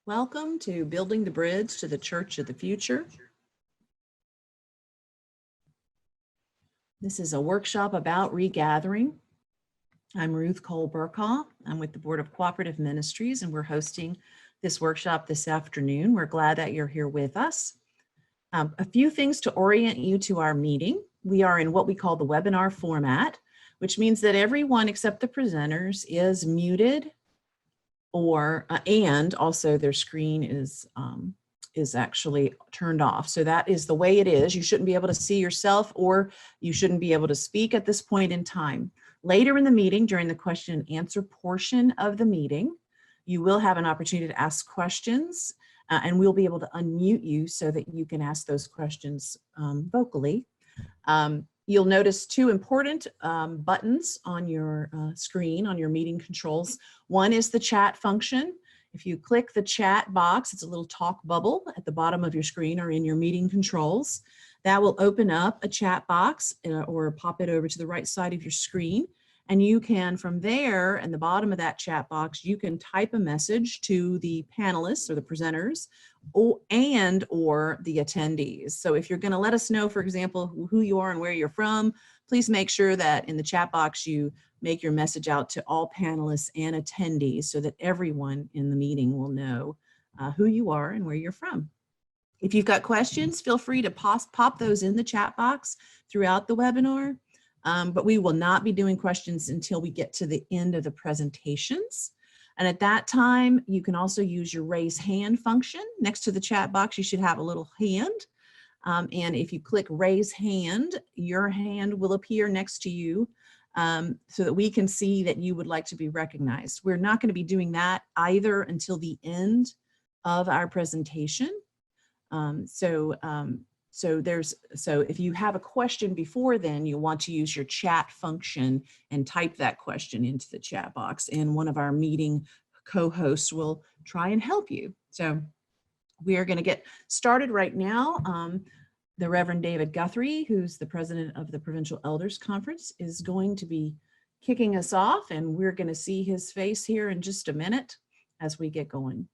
Welcome to Building the Bridge to the Church of the Future. This is a workshop about regathering. I'm Ruth Burcaw. I'm with the Board of Cooperative Ministries, and we're hosting this workshop this afternoon. We're glad that you're here with us. A few things to orient you to our meeting. We are in what we call the webinar format, which means that everyone except the presenters is muted, and also their screen is actually turned off. So that is the way it is. You shouldn't be able to see yourself, or you shouldn't be able to speak at this point in time. Later in the meeting, during the question and answer portion of the meeting, you will have an opportunity to ask questions, and we'll be able to unmute you so that you can ask those questions vocally. You'll notice two important buttons on your screen, on your meeting controls. One is the chat function. If you click the chat box, it's a little talk bubble at the bottom of your screen or in your meeting controls. That will open up a chat box or pop it over to the right side of your screen. And you can, from there, in the bottom of that chat box, you can type a message to the panelists or the presenters or the attendees. So if you're going to let us know, for example, who you are and where you're from, please make sure that in the chat box you make your message out to all panelists and attendees so that everyone in the meeting will know who you are and where you're from. If you've got questions, feel free to pop those in the chat box throughout the webinar. But we will not be doing questions until we get to the end of the presentations. And at that time, you can also use your raise hand function. Next to the chat box, you should have a little hand. And if you click raise hand, your hand will appear next to you so that we can see that you would like to be recognized. We're not going to be doing that either until the end of our presentation. So if you have a question before then, you'll want to use your chat function and type that question into the chat box, and one of our meeting co-hosts will try and help you. So we are going to get started right now. The Reverend David Guthrie, who's the president of the Provincial Elders Conference, is going to be kicking us off, and we're going to see his face here in just a minute as we get going.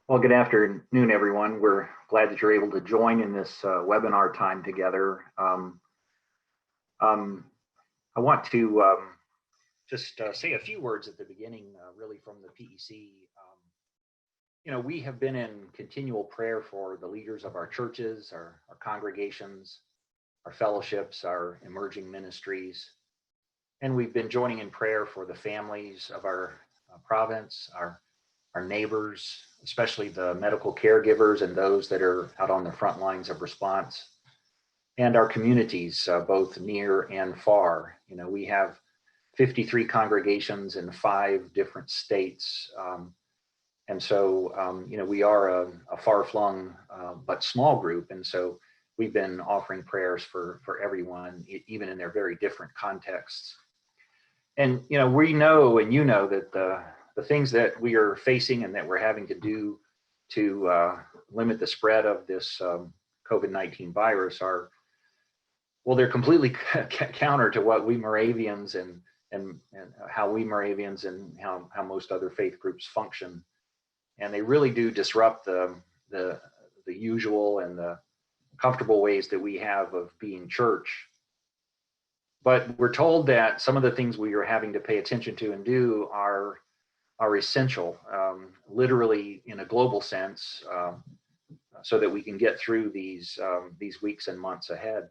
Well, good afternoon, everyone. We're glad that you're able to join in this webinar time together. I want to just say a few words at the beginning, really from the PEC. You know, we have been in continual prayer for the leaders of our churches, our congregations, our fellowships, our emerging ministries. And we've been joining in prayer for the families of our province, our neighbors, especially the medical caregivers and those that are out on the front lines of response, and our communities, both near and far. You know, we have 53 congregations in 5 different states. And so, you know, we are a far-flung but small group. And so we've been offering prayers for everyone, even in their very different contexts. And, you know, we know, and you know, that the things that we are facing and that we're having to do to limit the spread of this COVID-19 virus are, well, they're completely counter to what we Moravians and how we Moravians and how most other faith groups function. And they really do disrupt the usual and the comfortable ways that we have of being church. But we're told that some of the things we are having to pay attention to and do are essential, literally in a global sense, so that we can get through these weeks and months ahead.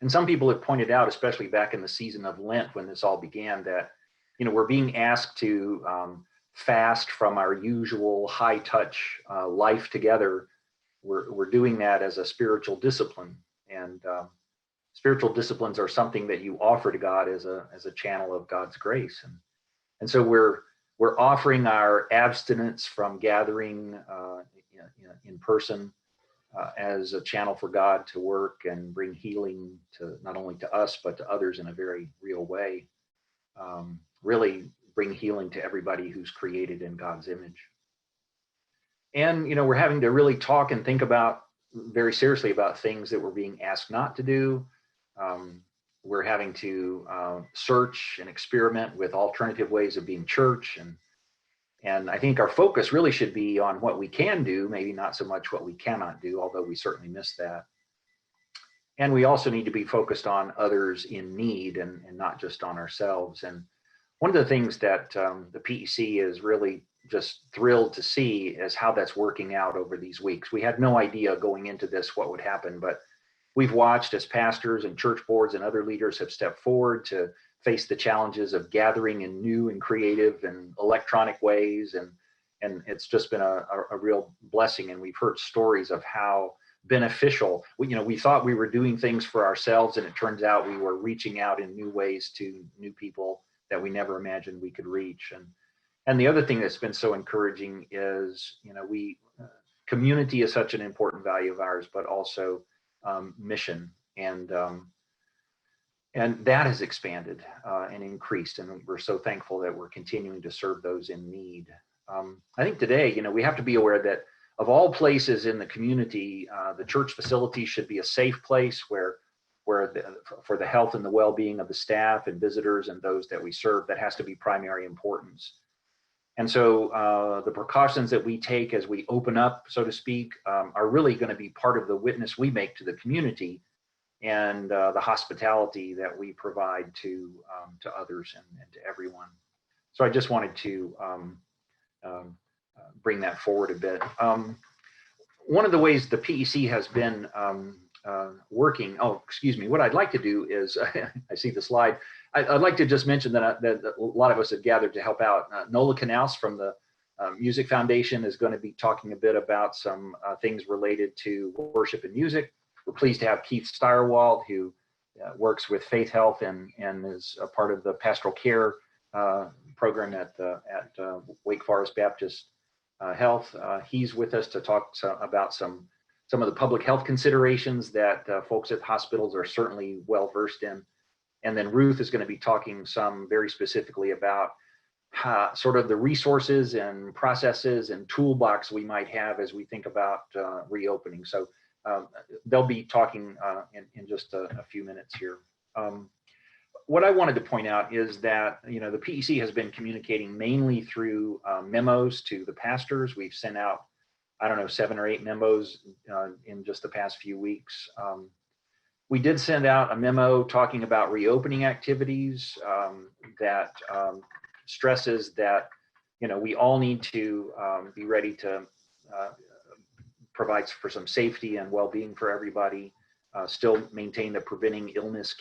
And some people have pointed out, especially back in the season of Lent when this all began, that, you know, we're being asked to fast from our usual high-touch life together. We're doing that as a spiritual discipline, and spiritual disciplines are something that you offer to God as a channel of God's grace. And so we're offering our abstinence from gathering in person as a channel for God to work and bring healing to not only to us, but to others in a very real way. Really bring healing to everybody who's created in God's image. And, we're having to really talk and think about very seriously about things that we're being asked not to do. We're having to search and experiment with alternative ways of being church. And I think our focus really should be on what we can do, maybe not so much what we cannot do, although we certainly miss that. And we also need to be focused on others in need and not just on ourselves. And one of the things that the PEC is really just thrilled to see is how that's working out over these weeks. We had no idea going into this what would happen, but we've watched as pastors and church boards and other leaders have stepped forward to face the challenges of gathering in new and creative and electronic ways. And it's just been a real blessing. And we've heard stories of how beneficial, we thought we were doing things for ourselves, and it turns out we were reaching out in new ways to new people that we never imagined we could reach. And the other thing that's been so encouraging is, community is such an important value of ours, but also mission. And that has expanded and increased. And we're so thankful that we're continuing to serve those in need. I think today, we have to be aware that of all places in the community, the church facility should be a safe place where for the health and the well-being of the staff and visitors and those that we serve, that has to be primary importance. And so the precautions that we take as we open up, so to speak, are really going to be part of the witness we make to the community and the hospitality that we provide to others and to everyone. So I just wanted to bring that forward a bit. One of the ways the PEC has been working, what I'd like to do is, I see the slide, I'd like to just mention that a lot of us have gathered to help out. Nola Knouse from the Music Foundation is going to be talking a bit about some things related to worship and music. We're pleased to have Keith Stirewalt, who works with Faith Health and is a part of the pastoral care program at Wake Forest Baptist Health. He's with us to talk about some of the public health considerations that folks at hospitals are certainly well versed in. And then Ruth is going to be talking some very specifically about sort of the resources and processes and toolbox we might have as we think about reopening. So they'll be talking in just a few minutes here. What I wanted to point out is that, the PEC has been communicating mainly through memos to the pastors. We've sent out, 7 or 8 memos in just the past few weeks. We did send out a memo talking about reopening activities that stresses that, we all need to be ready to provide for some safety and well-being for everybody, still maintain the preventing illness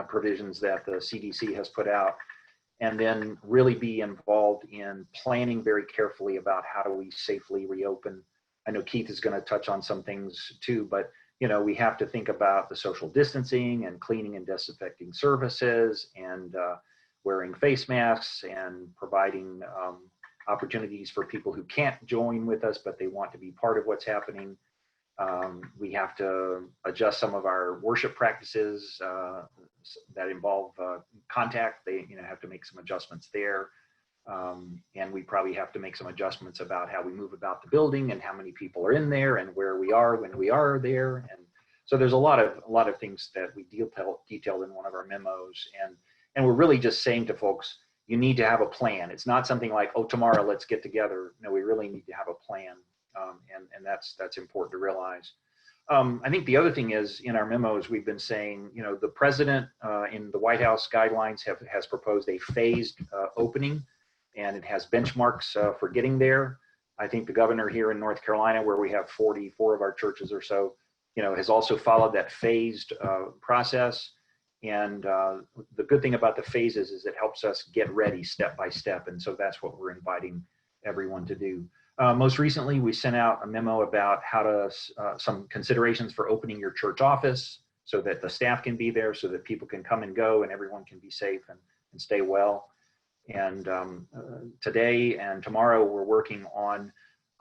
provisions that the CDC has put out, and then really be involved in planning very carefully about how do we safely reopen. I know Keith is going to touch on some things too, but we have to think about the social distancing and cleaning and disinfecting services and wearing face masks and providing opportunities for people who can't join with us, but they want to be part of what's happening. We have to adjust some of our worship practices that involve contact. They have to make some adjustments there. And we probably have to make some adjustments about how we move about the building and how many people are in there and where we are when we are there. And so there's a lot of things that we detailed in one of our memos. And we're really just saying to folks, you need to have a plan. It's not something like, oh, tomorrow let's get together. No, we really need to have a plan. And that's important to realize. I think the other thing is, in our memos, we've been saying, the president in the White House guidelines has proposed a phased opening, and it has benchmarks for getting there. I think the governor here in North Carolina, where we have 44 of our churches or so, has also followed that phased process. And the good thing about the phases is it helps us get ready step by step. And so that's what we're inviting everyone to do. Most recently, we sent out a memo about how to, some considerations for opening your church office so that the staff can be there, so that people can come and go and everyone can be safe and stay well. And today and tomorrow, we're working on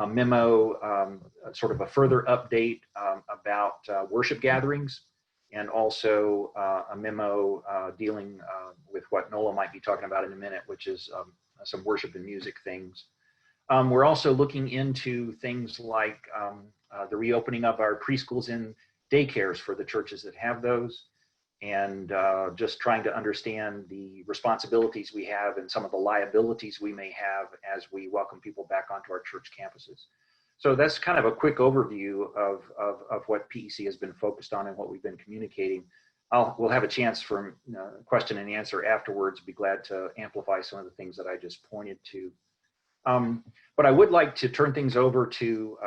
a memo, sort of a further update about worship gatherings, and also a memo dealing with what Nola might be talking about in a minute, which is some worship and music things. We're also looking into things like the reopening of our preschools and daycares for the churches that have those, and just trying to understand the responsibilities we have and some of the liabilities we may have as we welcome people back onto our church campuses. So that's kind of a quick overview of what PEC has been focused on and what we've been communicating. We'll have a chance for question and answer afterwards. Be glad to amplify some of the things that I just pointed to. But I would like to turn things over to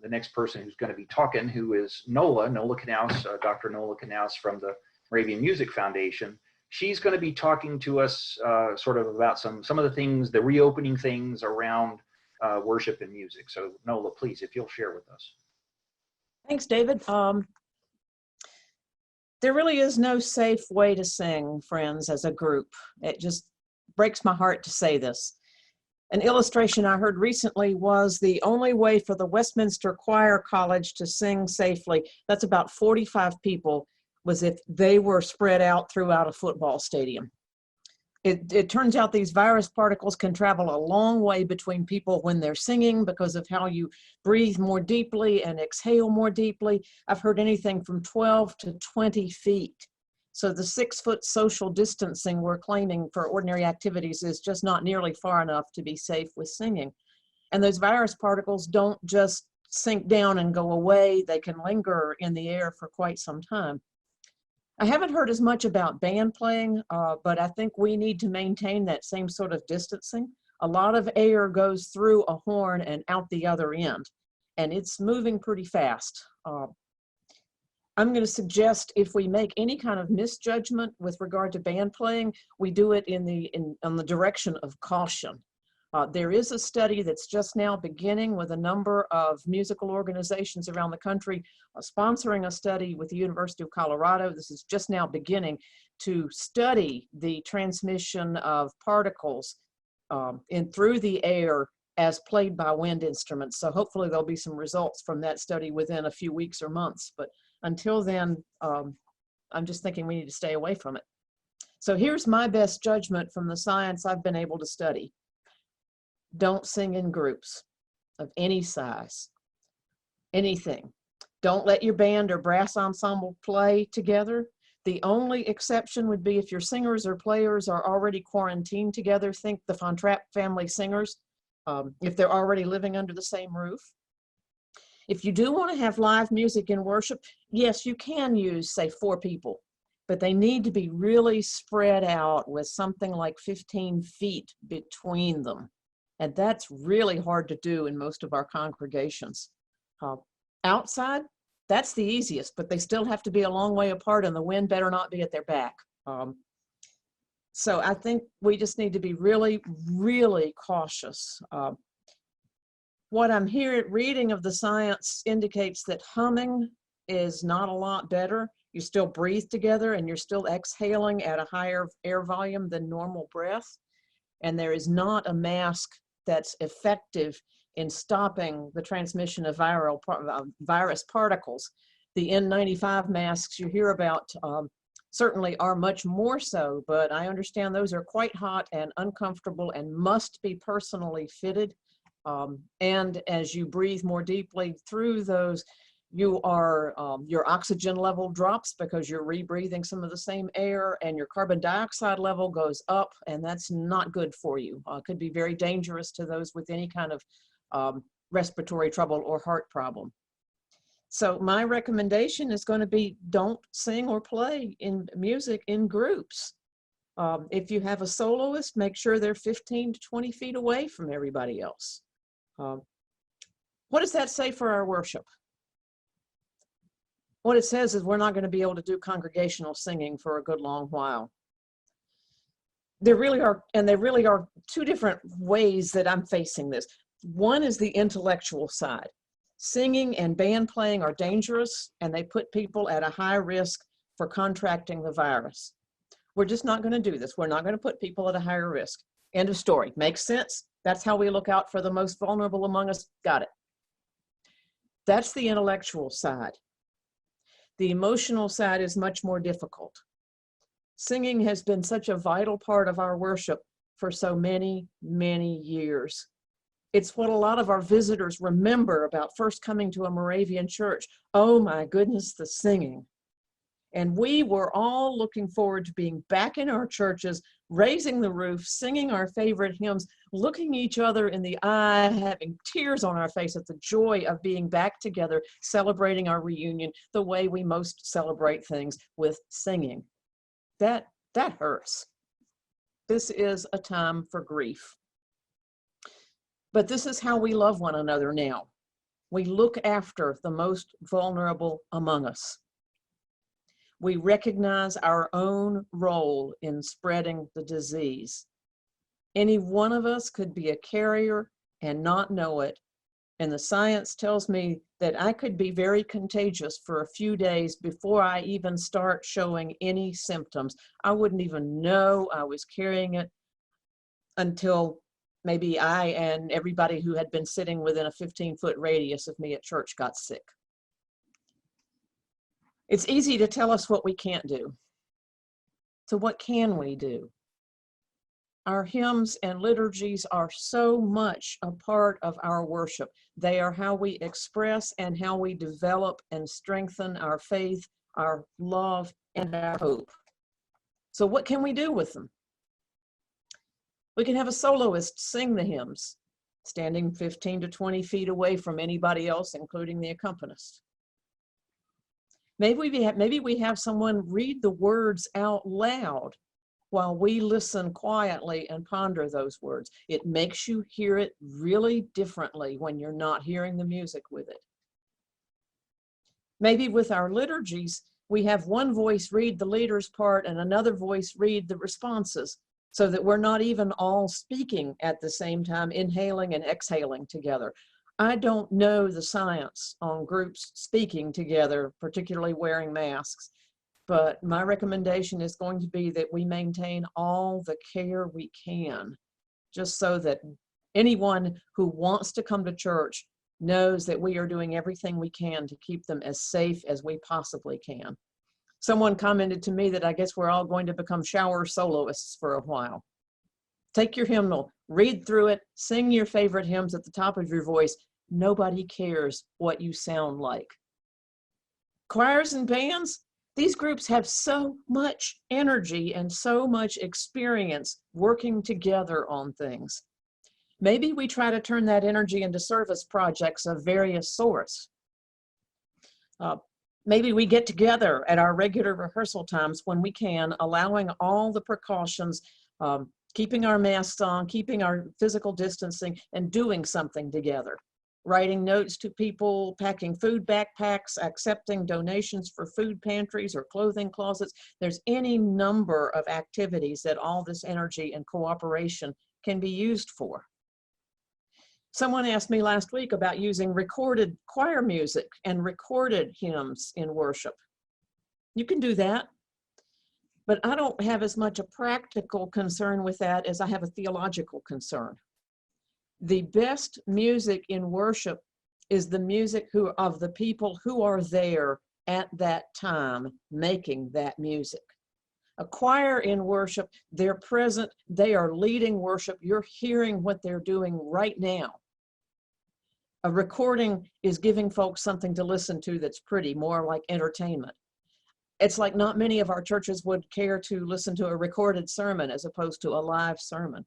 the next person who's going to be talking, who is Nola Knouse, Dr. Nola Knouse from the Moravian Music Foundation. She's going to be talking to us sort of about some of the things, the reopening things around worship and music. So Nola, please, if you'll share with us. Thanks, David. There really is no safe way to sing, friends, as a group. It just breaks my heart to say this. An illustration I heard recently was the only way for the Westminster Choir College to sing safely, that's about 45 people, was if they were spread out throughout a football stadium. It turns out these virus particles can travel a long way between people when they're singing because of how you breathe more deeply and exhale more deeply. I've heard anything from 12 to 20 feet. So the 6-foot social distancing we're claiming for ordinary activities is just not nearly far enough to be safe with singing. And those virus particles don't just sink down and go away. They can linger in the air for quite some time. I haven't heard as much about band playing, but I think we need to maintain that same sort of distancing. A lot of air goes through a horn and out the other end, and it's moving pretty fast. I'm going to suggest if we make any kind of misjudgment with regard to band playing, we do it in the direction of caution. There is a study that's just now beginning with a number of musical organizations around the country sponsoring a study with the University of Colorado. This is just now beginning to study the transmission of particles through the air as played by wind instruments. So hopefully there'll be some results from that study within a few weeks or months. But until then, I'm just thinking we need to stay away from it. So here's my best judgment from the science I've been able to study. Don't sing in groups of any size, anything. Don't let your band or brass ensemble play together. The only exception would be if your singers or players are already quarantined together. Think the Von Trapp family singers, if they're already living under the same roof. If you do want to have live music in worship, yes, you can use, say, 4 people, but they need to be really spread out with something like 15 feet between them. And that's really hard to do in most of our congregations. Outside, that's the easiest, but they still have to be a long way apart and the wind better not be at their back. So I think we just need to be really, really cautious. What I'm reading of the science indicates that humming is not a lot better. You still breathe together and you're still exhaling at a higher air volume than normal breath. And there is not a mask that's effective in stopping the transmission of virus particles. The N95 masks you hear about certainly are much more so, but I understand those are quite hot and uncomfortable and must be personally fitted. And as you breathe more deeply through those, your oxygen level drops because you're rebreathing some of the same air, and your carbon dioxide level goes up, and that's not good for you. Could be very dangerous to those with any kind of respiratory trouble or heart problem. So my recommendation is going to be don't sing or play in music in groups. If you have a soloist, make sure they're 15 to 20 feet away from everybody else. What does that say for our worship? What it says is we're not going to be able to do congregational singing for a good long while. There really are 2 different ways that I'm facing this. One is the intellectual side. Singing and band playing are dangerous, and they put people at a high risk for contracting the virus. We're just not going to do this. We're not going to put people at a higher risk. End of story. Makes sense? That's how we look out for the most vulnerable among us. Got it. That's the intellectual side. The emotional side is much more difficult. Singing has been such a vital part of our worship for so many, many years. It's what a lot of our visitors remember about first coming to a Moravian church. Oh my goodness, the singing. And we were all looking forward to being back in our churches, raising the roof, singing our favorite hymns, looking each other in the eye, having tears on our face at the joy of being back together, celebrating our reunion the way we most celebrate things, with singing. That hurts. This is a time for grief. But this is how we love one another now. We look after the most vulnerable among us. We recognize our own role in spreading the disease. Any one of us could be a carrier and not know it. And the science tells me that I could be very contagious for a few days before I even start showing any symptoms. I wouldn't even know I was carrying it until maybe I and everybody who had been sitting within a 15-foot radius of me at church got sick. It's easy to tell us what we can't do. So what can we do? Our hymns and liturgies are so much a part of our worship. They are how we express and how we develop and strengthen our faith, our love, and our hope. So what can we do with them? We can have a soloist sing the hymns, standing 15 to 20 feet away from anybody else, including the accompanist. Maybe we have someone read the words out loud while we listen quietly and ponder those words. It makes you hear it really differently when you're not hearing the music with it. Maybe with our liturgies, we have one voice read the leader's part and another voice read the responses, so that we're not even all speaking at the same time, inhaling and exhaling together. I don't know the science on groups speaking together, particularly wearing masks, but my recommendation is going to be that we maintain all the care we can, just so that anyone who wants to come to church knows that we are doing everything we can to keep them as safe as we possibly can. Someone commented to me that I guess we're all going to become shower soloists for a while. Take your hymnal, read through it, sing your favorite hymns at the top of your voice. Nobody cares what you sound like. Choirs and bands, these groups have so much energy and so much experience working together on things. Maybe we try to turn that energy into service projects of various sorts. Maybe we get together at our regular rehearsal times when we can, allowing all the precautions, keeping our masks on, keeping our physical distancing, and doing something together. Writing notes to people, packing food backpacks, accepting donations for food pantries or clothing closets. There's any number of activities that all this energy and cooperation can be used for. Someone asked me last week about using recorded choir music and recorded hymns in worship. You can do that, but I don't have as much a practical concern with that as I have a theological concern. The best music in worship is the music of the people who are there at that time making that music. A choir in worship, they're present, they are leading worship, you're hearing what they're doing right now. A recording is giving folks something to listen to that's pretty, more like entertainment. It's like not many of our churches would care to listen to a recorded sermon as opposed to a live sermon.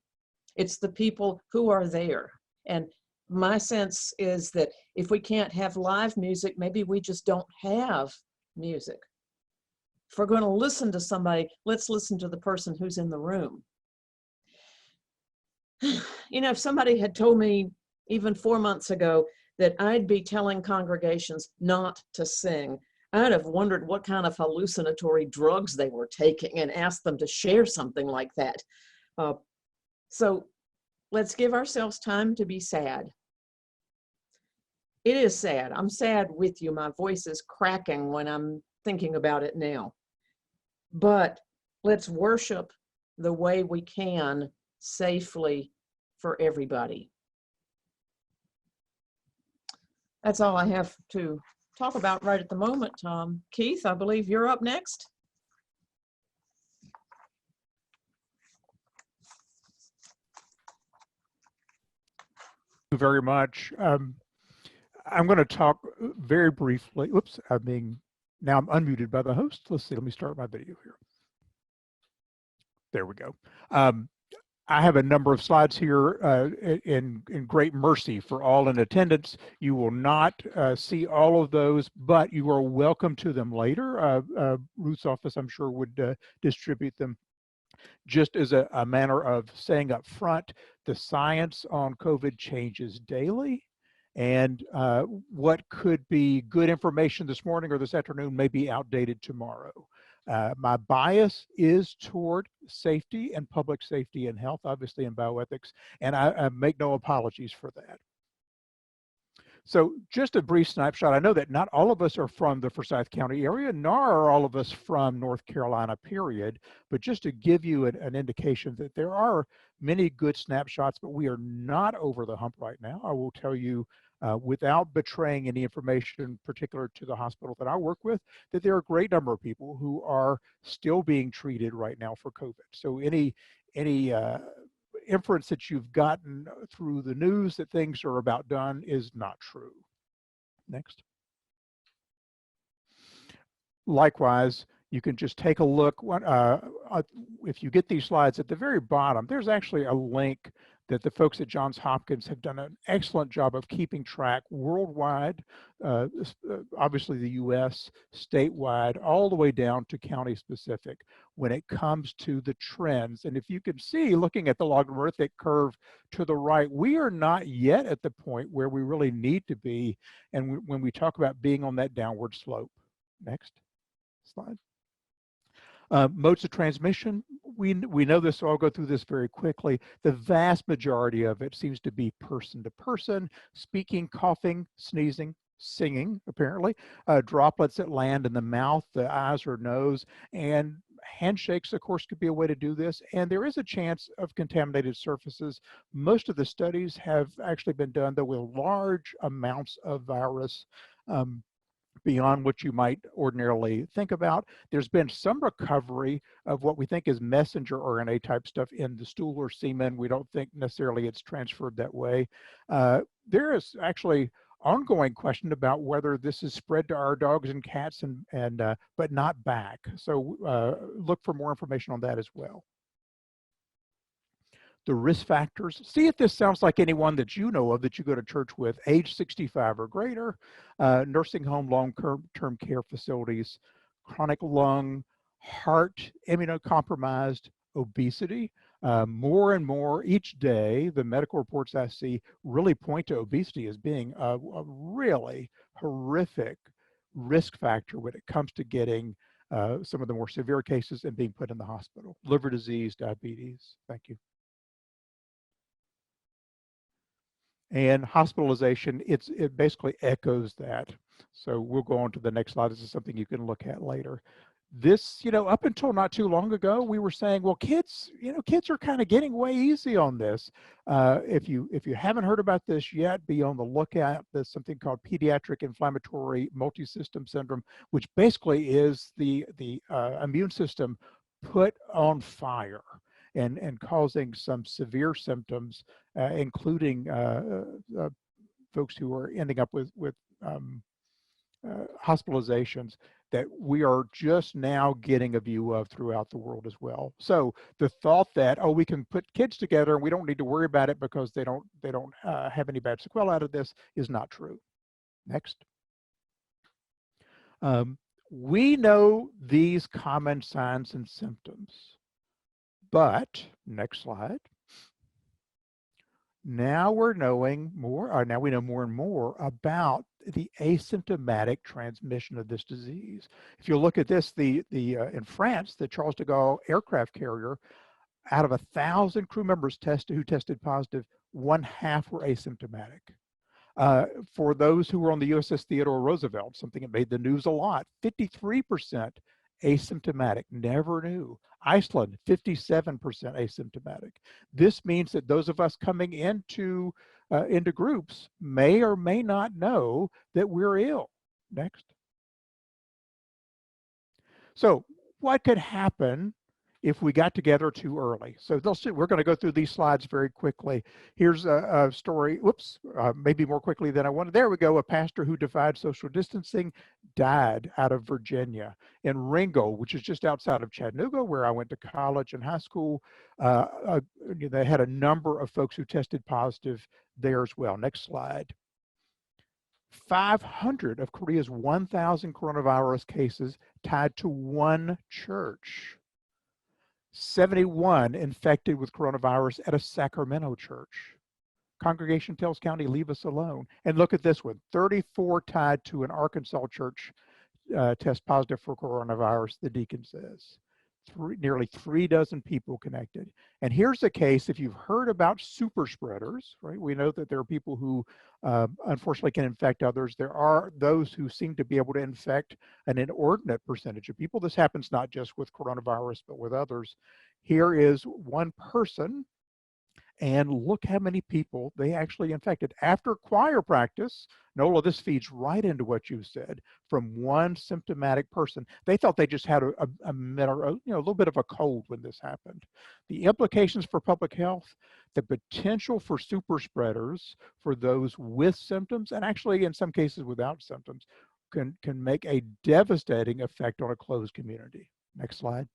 It's the people who are there. And my sense is that if we can't have live music, maybe we just don't have music. If we're going to listen to somebody, let's listen to the person who's in the room. You know, if somebody had told me even 4 months ago that I'd be telling congregations not to sing, I'd have wondered what kind of hallucinatory drugs they were taking and asked them to share something like that. So let's give ourselves time to be sad. It is sad. I'm sad with you. My voice is cracking when I'm thinking about it now. But let's worship the way we can safely for everybody. That's all I have to talk about right at the moment. Keith, I believe you're up next. you very much. I'm going to talk very briefly. Oops, now I'm unmuted by the host. Let's see, let me start my video here. There we go. I have a number of slides here in great mercy for all in attendance. You will not see all of those, but you are welcome to them later. Ruth's office, I'm sure, would distribute them. Just as a manner of saying up front, the science on COVID changes daily, and what could be good information this morning or this afternoon may be outdated tomorrow. My bias is toward safety and public safety and health, obviously, and bioethics, and I make no apologies for that. So just a brief snapshot. I know that not all of us are from the Forsyth County area, nor are all of us from North Carolina, period. But just to give you an indication that there are many good snapshots, but we are not over the hump right now. I will tell you, without betraying any information particular to the hospital that I work with, that there are a great number of people who are still being treated right now for COVID. So any inference that you've gotten through the news that things are about done is not true. Next. Likewise, you can just take a look. If you get these slides at the very bottom, there's actually a link that the folks at Johns Hopkins have done an excellent job of keeping track worldwide, obviously the US, statewide, all the way down to county specific when it comes to the trends. And if you can see, looking at the logarithmic curve to the right, we are not yet at the point where we really need to be. And when we talk about being on that downward slope. Next slide. Modes of transmission, we know this, so I'll go through this very quickly. The vast majority of it seems to be person to person, speaking, coughing, sneezing, singing, apparently, droplets that land in the mouth, the eyes or nose, and handshakes, of course, could be a way to do this. And there is a chance of contaminated surfaces. Most of the studies have actually been done, though, with large amounts of virus, beyond what you might ordinarily think about. There's been some recovery of what we think is messenger RNA type stuff in the stool or semen. We don't think necessarily it's transferred that way. There is actually ongoing question about whether this is spread to our dogs and cats but not back. So look for more information on that as well. The risk factors. See if this sounds like anyone that you know of that you go to church with, age 65 or greater, nursing home, long-term care facilities, chronic lung, heart, immunocompromised, obesity. More and more each day, the medical reports I see really point to obesity as being a really horrific risk factor when it comes to getting some of the more severe cases and being put in the hospital. Liver disease, diabetes. Thank you. And hospitalization, it basically echoes that. So we'll go on to the next slide. This is something you can look at later. This, up until not too long ago, we were saying, well, kids are kind of getting way easy on this. If you haven't heard about this yet, be on the lookout. There's something called pediatric inflammatory multisystem syndrome, which basically is the immune system put on fire and causing some severe symptoms, including folks who are ending up with hospitalizations that we are just now getting a view of throughout the world as well. So the thought that, oh, we can put kids together and we don't need to worry about it because they don't have any bad sequelae out of this is not true. Next. We know these common signs and symptoms, but next slide. Now we're knowing more, or now we know more and more about the asymptomatic transmission of this disease. If you look at this, in France, the Charles de Gaulle aircraft carrier, out of 1,000 crew members who tested positive, 1/2 were asymptomatic. For those who were on the USS Theodore Roosevelt, something that made the news a lot, 53% asymptomatic, never knew. Iceland, 57% asymptomatic. This means that those of us coming into groups may or may not know that we're ill. Next. So what could happen if we got together too early. So we're going to go through these slides very quickly. Here's a story, whoops, maybe more quickly than I wanted. There we go. A pastor who defied social distancing died out of Virginia. In Ringgold, which is just outside of Chattanooga, where I went to college and high school, they had a number of folks who tested positive there as well. Next slide. 500 of Korea's 1,000 coronavirus cases tied to one church. 71 infected with coronavirus at a Sacramento church. Congregation tells county, leave us alone. And look at this one, 34 tied to an Arkansas church test positive for coronavirus, the deacon says. Nearly 3 dozen people connected. And here's a case, if you've heard about super spreaders, right? We know that there are people who unfortunately can infect others. There are those who seem to be able to infect an inordinate percentage of people. This happens not just with coronavirus, but with others. Here is one person, and look how many people they actually infected. After choir practice, Nola, this feeds right into what you said, from one symptomatic person. They thought they just had a little bit of a cold when this happened. The implications for public health, the potential for super spreaders for those with symptoms, and actually in some cases without symptoms, can make a devastating effect on a closed community. Next slide.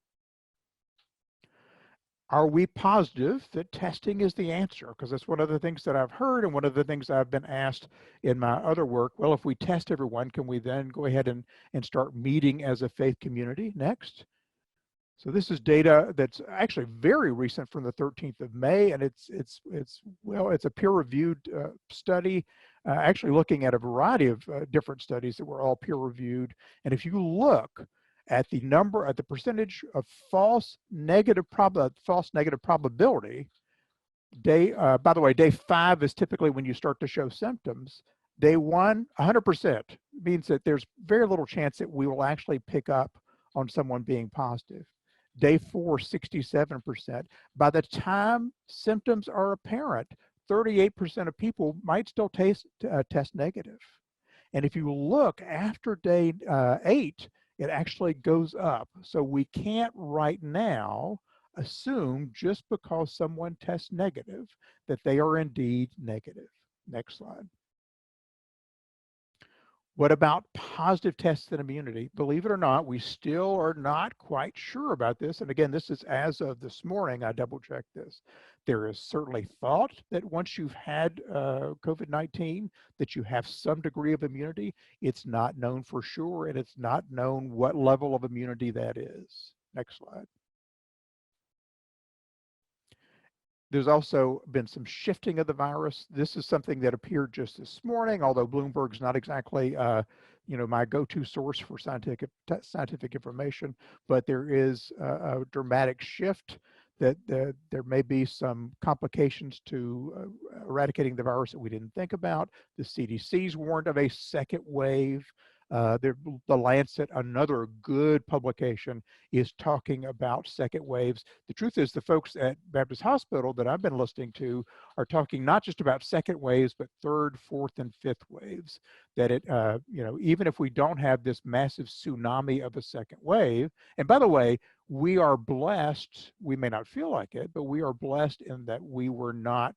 Are we positive that testing is the answer? Because that's one of the things that I've heard, and one of the things I've been asked in my other work. Well, if we test everyone, can we then go ahead and start meeting as a faith community? Next. So this is data that's actually very recent, from the 13th of May, and it's a peer-reviewed study, actually looking at a variety of different studies that were all peer-reviewed. And if you look at the percentage of false negative probability, by the way, day 5 is typically when you start to show symptoms. Day 1, 100%, means that there's very little chance that we will actually pick up on someone being positive. Day 4, 67%. By the time symptoms are apparent, 38% of people might still test negative. And if you look after day 8, it actually goes up. So we can't right now assume just because someone tests negative that they are indeed negative. Next slide. What about positive tests and immunity? Believe it or not, we still are not quite sure about this. And again, this is as of this morning, I double checked this. There is certainly thought that once you've had COVID-19, that you have some degree of immunity. It's not known for sure, and it's not known what level of immunity that is. Next slide. There's also been some shifting of the virus. This is something that appeared just this morning, although Bloomberg's not exactly my go-to source for scientific information, but there is a dramatic shift that there may be some complications to eradicating the virus that we didn't think about. The CDC's warned of a second wave. The Lancet, another good publication, is talking about second waves. The truth is, the folks at Baptist Hospital that I've been listening to are talking not just about second waves, but third, fourth, and fifth waves. That even if we don't have this massive tsunami of a second wave, and by the way, we are blessed, we may not feel like it, but we are blessed in that we were not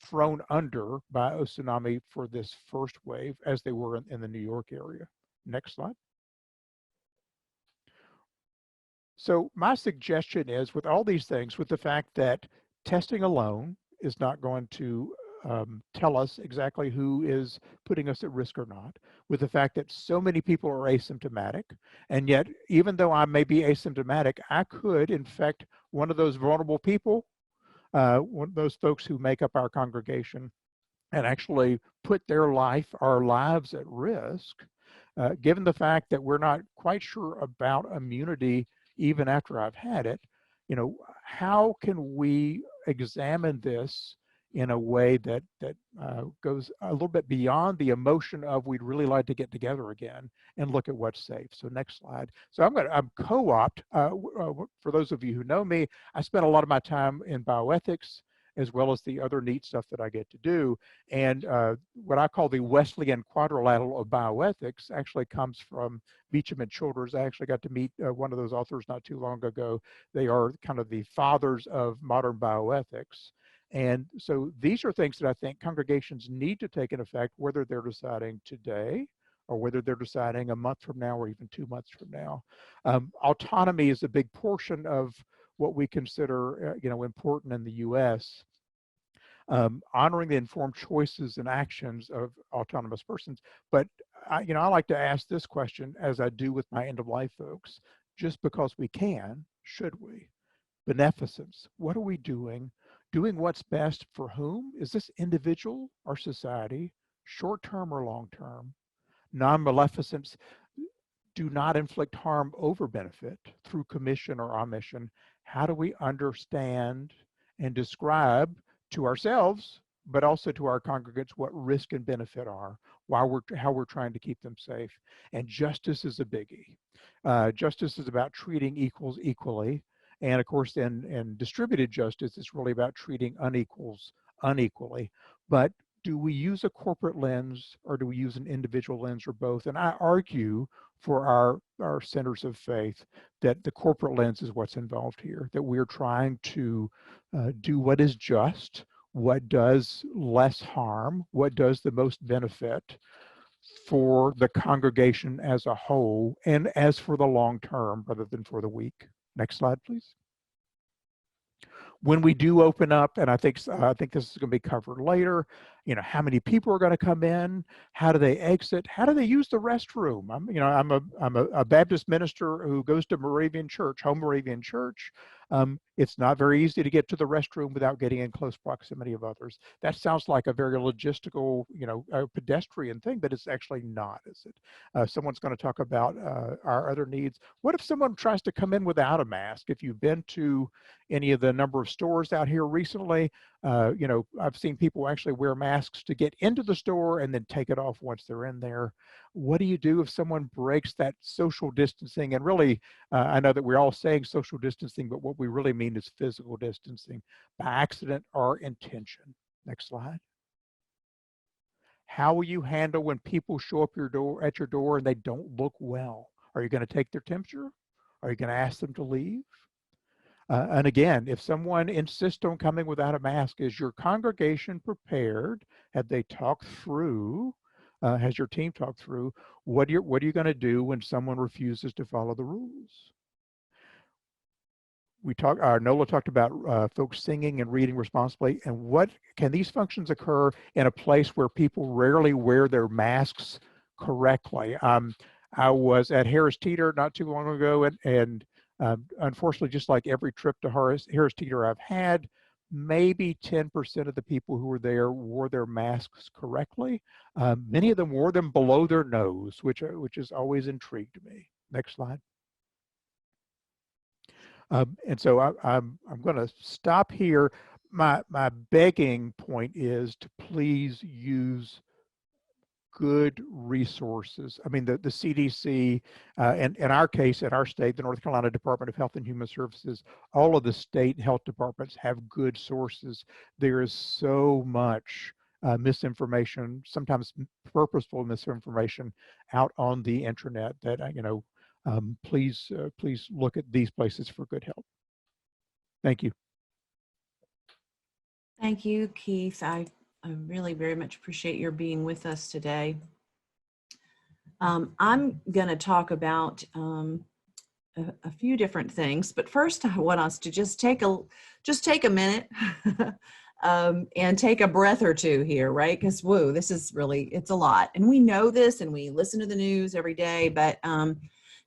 thrown under by a tsunami for this first wave as they were in the New York area. Next slide. So my suggestion is, with all these things, with the fact that testing alone is not going to tell us exactly who is putting us at risk or not, with the fact that so many people are asymptomatic, and yet even though I may be asymptomatic, I could infect one of those vulnerable people, one of those folks who make up our congregation, and actually put our lives at risk, given the fact that we're not quite sure about immunity even after I've had it. How can we examine this in a way that goes a little bit beyond the emotion of we'd really like to get together again and look at what's safe? So next slide. So I'm co-opt. For those of you who know me, I spent a lot of my time in bioethics as well as the other neat stuff that I get to do. And what I call the Wesleyan quadrilateral of bioethics actually comes from Beecham and Childers. I actually got to meet one of those authors not too long ago. They are kind of the fathers of modern bioethics. And so these are things that I think congregations need to take in effect, whether they're deciding today or whether they're deciding a month from now or even 2 months from now. Autonomy is a big portion of what we consider important in the US. Honoring the informed choices and actions of autonomous persons. But I like to ask this question, as I do with my end-of-life folks: just because we can, should we? Beneficence, what are we doing? Doing what's best for whom? Is this individual or society? Short-term or long-term? Non-maleficence, do not inflict harm over benefit through commission or omission. How do we understand and describe to ourselves, but also to our congregants, what risk and benefit are, how we're trying to keep them safe? And justice is a biggie. Justice is about treating equals equally. And of course, in distributed justice, it's really about treating unequals unequally. But do we use a corporate lens or do we use an individual lens, or both? And I argue for our centers of faith that the corporate lens is what's involved here, that we're trying to do what is just, what does less harm, what does the most benefit for the congregation as a whole, and as for the long term rather than for the week. Next slide, please. When we do open up, and I think this is going to be covered later, how many people are going to come in? How do they exit? How do they use the restroom? I'm a Baptist minister who goes to Moravian church, home Moravian church. It's not very easy to get to the restroom without getting in close proximity of others. That sounds like a very logistical, a pedestrian thing, but it's actually not, is it? Someone's going to talk about our other needs. What if someone tries to come in without a mask? If you've been to any of the number of stores out here recently, I've seen people actually wear masks to get into the store and then take it off once they're in there. What do you do if someone breaks that social distancing? And really, I know that we're all saying social distancing, but what we really mean is physical distancing, by accident or intention. Next slide. How will you handle when people show up at your door and they don't look well? Are you going to take their temperature? Are you going to ask them to leave? And again, if someone insists on coming without a mask, is your congregation prepared? Have they talked through? Has your team talked through what are you going to do when someone refuses to follow the rules? Nola talked about folks singing and reading responsibly, and what can these functions occur in a place where people rarely wear their masks correctly? I was at Harris Teeter not too long ago, and unfortunately, just like every trip to Harris Teeter I've had, maybe 10% of the people who were there wore their masks correctly. Many of them wore them below their nose, which has always intrigued me. Next slide. And so I'm going to stop here. My begging point is to please use good resources. I mean, the CDC, and in our case, in our state, the North Carolina Department of Health and Human Services, all of the state health departments have good sources. There is so much misinformation, sometimes purposeful misinformation, out on the internet that, please look at these places for good help. Thank you. Thank you, Keith. I really very much appreciate your being with us today. I'm going to talk about a few different things, but first I want us to just take a minute and take a breath or two here, right? Because whoa, this is really, it's a lot, and we know this, and we listen to the news every day, but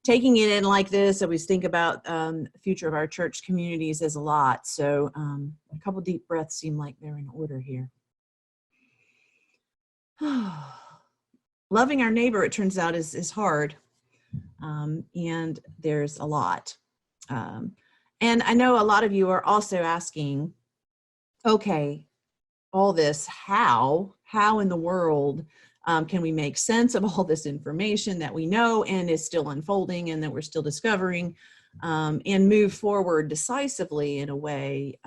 taking it in like this, always think about the future of our church communities is a lot. So a couple deep breaths seem like they're in order here. Loving our neighbor, it turns out, is hard, and there's a lot. And I know a lot of you are also asking, okay, all this, how in the world can we make sense of all this information that we know and is still unfolding and that we're still discovering, and move forward decisively in a way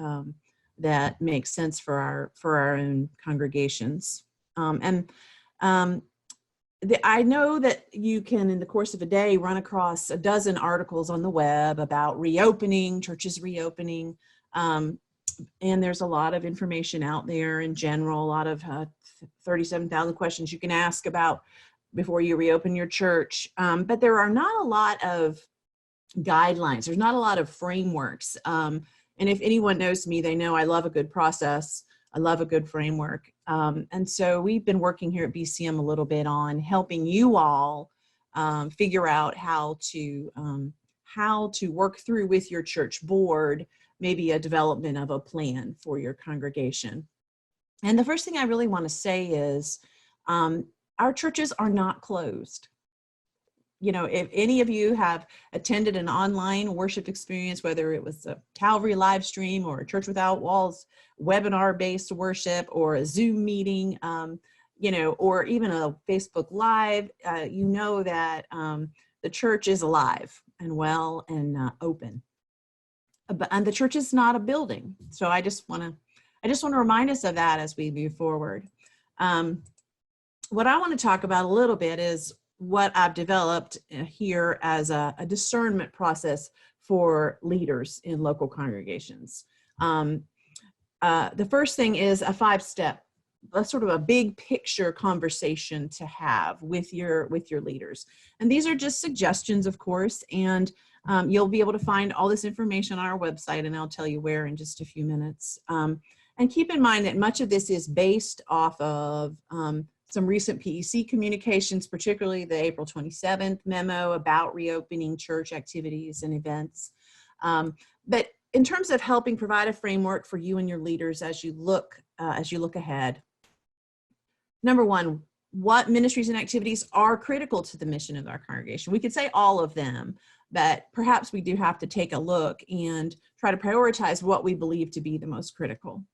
that makes sense for our own congregations. I know that you can, in the course of a day, run across a dozen articles on the web about reopening, churches reopening. And there's a lot of information out there in general, a lot of 37,000 questions you can ask about before you reopen your church. But there are not a lot of guidelines. There's not a lot of frameworks. And if anyone knows me, they know I love a good process. I love a good framework. And so we've been working here at BCM a little bit on helping you all figure out how to work through with your church board, maybe a development of a plan for your congregation. And the first thing I really want to say is our churches are not closed. You know, if any of you have attended an online worship experience, whether it was a Calvary live stream or a Church Without Walls webinar-based worship or a Zoom meeting, you know, or even a Facebook Live, you know that the church is alive and well and open. And the church is not a building. So I just want to remind us of that as we move forward. What I want to talk about a little bit is what I've developed here as a discernment process for leaders in local congregations. The first thing is a 5-step, sort of a big picture conversation to have with your leaders. And these are just suggestions, of course, and you'll be able to find all this information on our website, and I'll tell you where in just a few minutes. And keep in mind that much of this is based off of some recent PEC communications, particularly the April 27th memo about reopening church activities and events. But in terms of helping provide a framework for you and your leaders as you look ahead, number one, what ministries and activities are critical to the mission of our congregation? We could say all of them, but perhaps we do have to take a look and try to prioritize what we believe to be the most critical.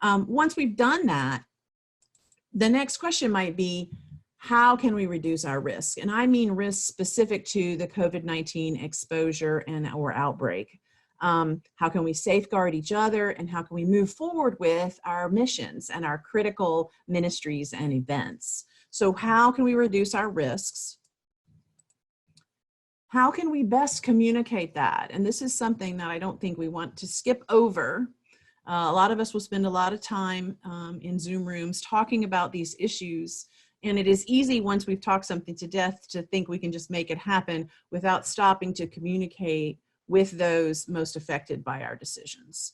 Once we've done that, the next question might be, how can we reduce our risk? And I mean risk specific to the COVID-19 exposure or outbreak. How can we safeguard each other, and how can we move forward with our missions and our critical ministries and events? So how can we reduce our risks? How can we best communicate that? And this is something that I don't think we want to skip over. A lot of us will spend a lot of time in Zoom rooms talking about these issues, and it is easy once we've talked something to death to think we can just make it happen without stopping to communicate with those most affected by our decisions.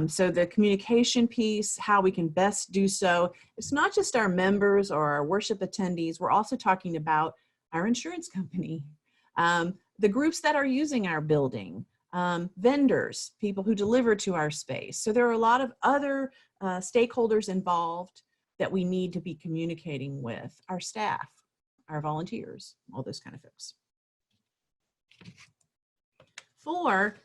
So the communication piece, how we can best do so, it's not just our members or our worship attendees, we're also talking about our insurance company, the groups that are using our building, vendors, people who deliver to our space. So there are a lot of other stakeholders involved that we need to be communicating with, our staff, our volunteers, all those kind of folks. 4,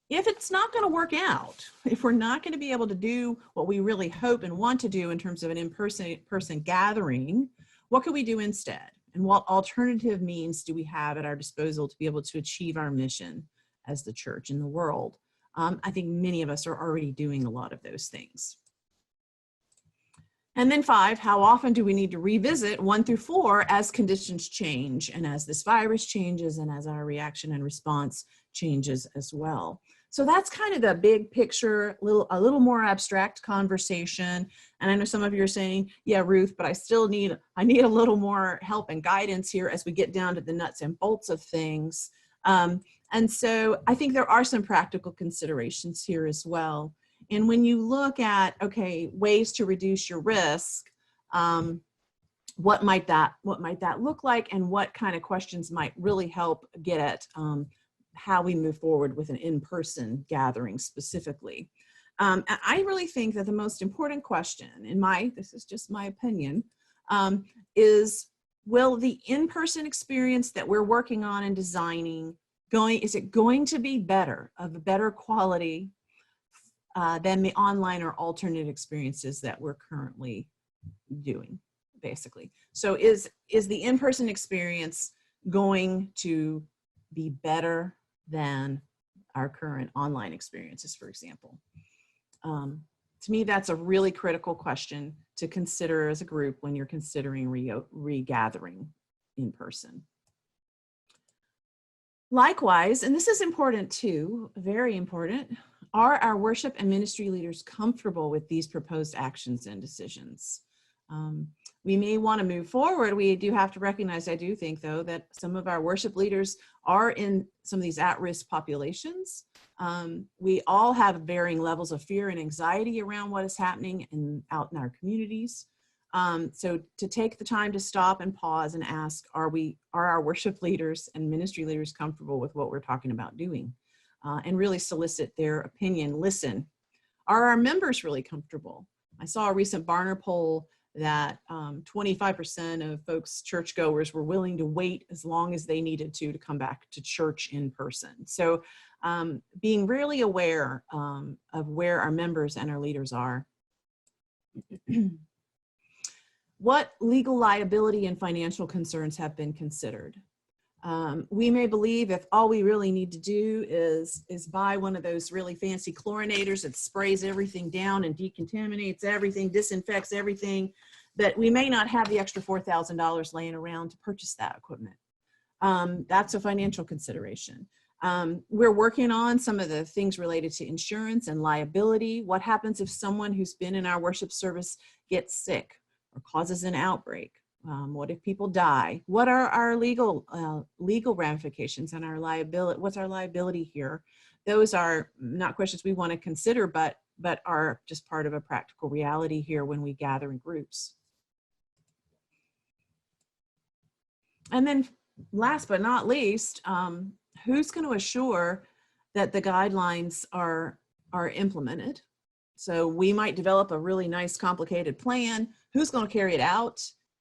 if it's not going to work out, if we're not going to be able to do what we really hope and want to do in terms of an in-person gathering, what can we do instead? And what alternative means do we have at our disposal to be able to achieve our mission as the church in the world? I think many of us are already doing a lot of those things. And then 5, how often do we need to revisit 1 through 4 as conditions change and as this virus changes and as our reaction and response changes as well? So that's kind of the big picture, a little more abstract conversation. And I know some of you are saying, yeah, Ruth, but I need a little more help and guidance here as we get down to the nuts and bolts of things. And so I think there are some practical considerations here as well. And when you look at, okay, ways to reduce your risk, what might that look like, and what kind of questions might really help get at how we move forward with an in-person gathering specifically. I really think that the most important question, this is just my opinion, is, will the in-person experience that we're working on and designing, is it going to be better, of a better quality than the online or alternate experiences that we're currently doing, basically? So is the in-person experience going to be better than our current online experiences, for example? To me, that's a really critical question to consider as a group when you're considering regathering in person. Likewise, and this is important too, very important, are our worship and ministry leaders comfortable with these proposed actions and decisions? We may want to move forward. We do have to recognize, I do think though, that some of our worship leaders are in some of these at-risk populations. We all have varying levels of fear and anxiety around what is happening out in our communities. So to take the time to stop and pause and ask, are our worship leaders and ministry leaders comfortable with what we're talking about doing? And really solicit their opinion. Listen, are our members really comfortable? I saw a recent Barner poll that 25% of folks, churchgoers, were willing to wait as long as they needed to come back to church in person. So being really aware of where our members and our leaders are. What legal liability and financial concerns have been considered? We may believe if all we really need to do is buy one of those really fancy chlorinators that sprays everything down and decontaminates everything, disinfects everything, that we may not have the extra $4,000 laying around to purchase that equipment. That's a financial consideration. We're working on some of the things related to insurance and liability. What happens if someone who's been in our worship service gets sick or causes an outbreak? What if people die? What are our legal ramifications and our liability? What's our liability here? Those are not questions we want to consider, but are just part of a practical reality here when we gather in groups. And then last but not least, who's going to assure that the guidelines are implemented? So we might develop a really nice complicated plan. Who's going to carry it out?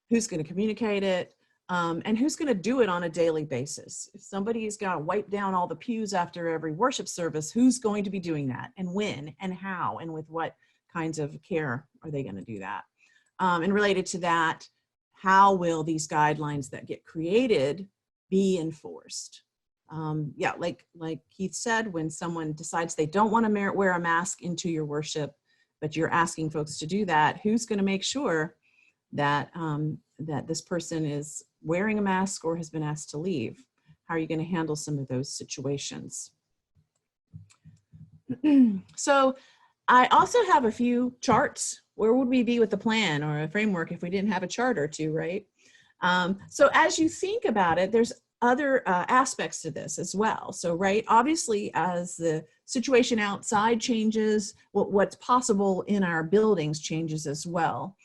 Who's going to communicate it, and who's going to do it on a daily basis? If somebody's got to wipe down all the pews after every worship service, who's going to be doing that, and when, and how, and with what kinds of care are they going to do that? And related to that, how will these guidelines that get created be enforced? Yeah, like Keith said, when someone decides they don't want to wear a mask into your worship, but you're asking folks to do that, who's going to make sure that that this person is wearing a mask or has been asked to leave? How are you going to handle some of those situations? So I also have a few charts. Where would we be with the plan or a framework if we didn't have a chart or two, right? So as you think about it, there's other aspects to this as well. So, right, obviously as the situation outside changes, what's possible in our buildings changes as well.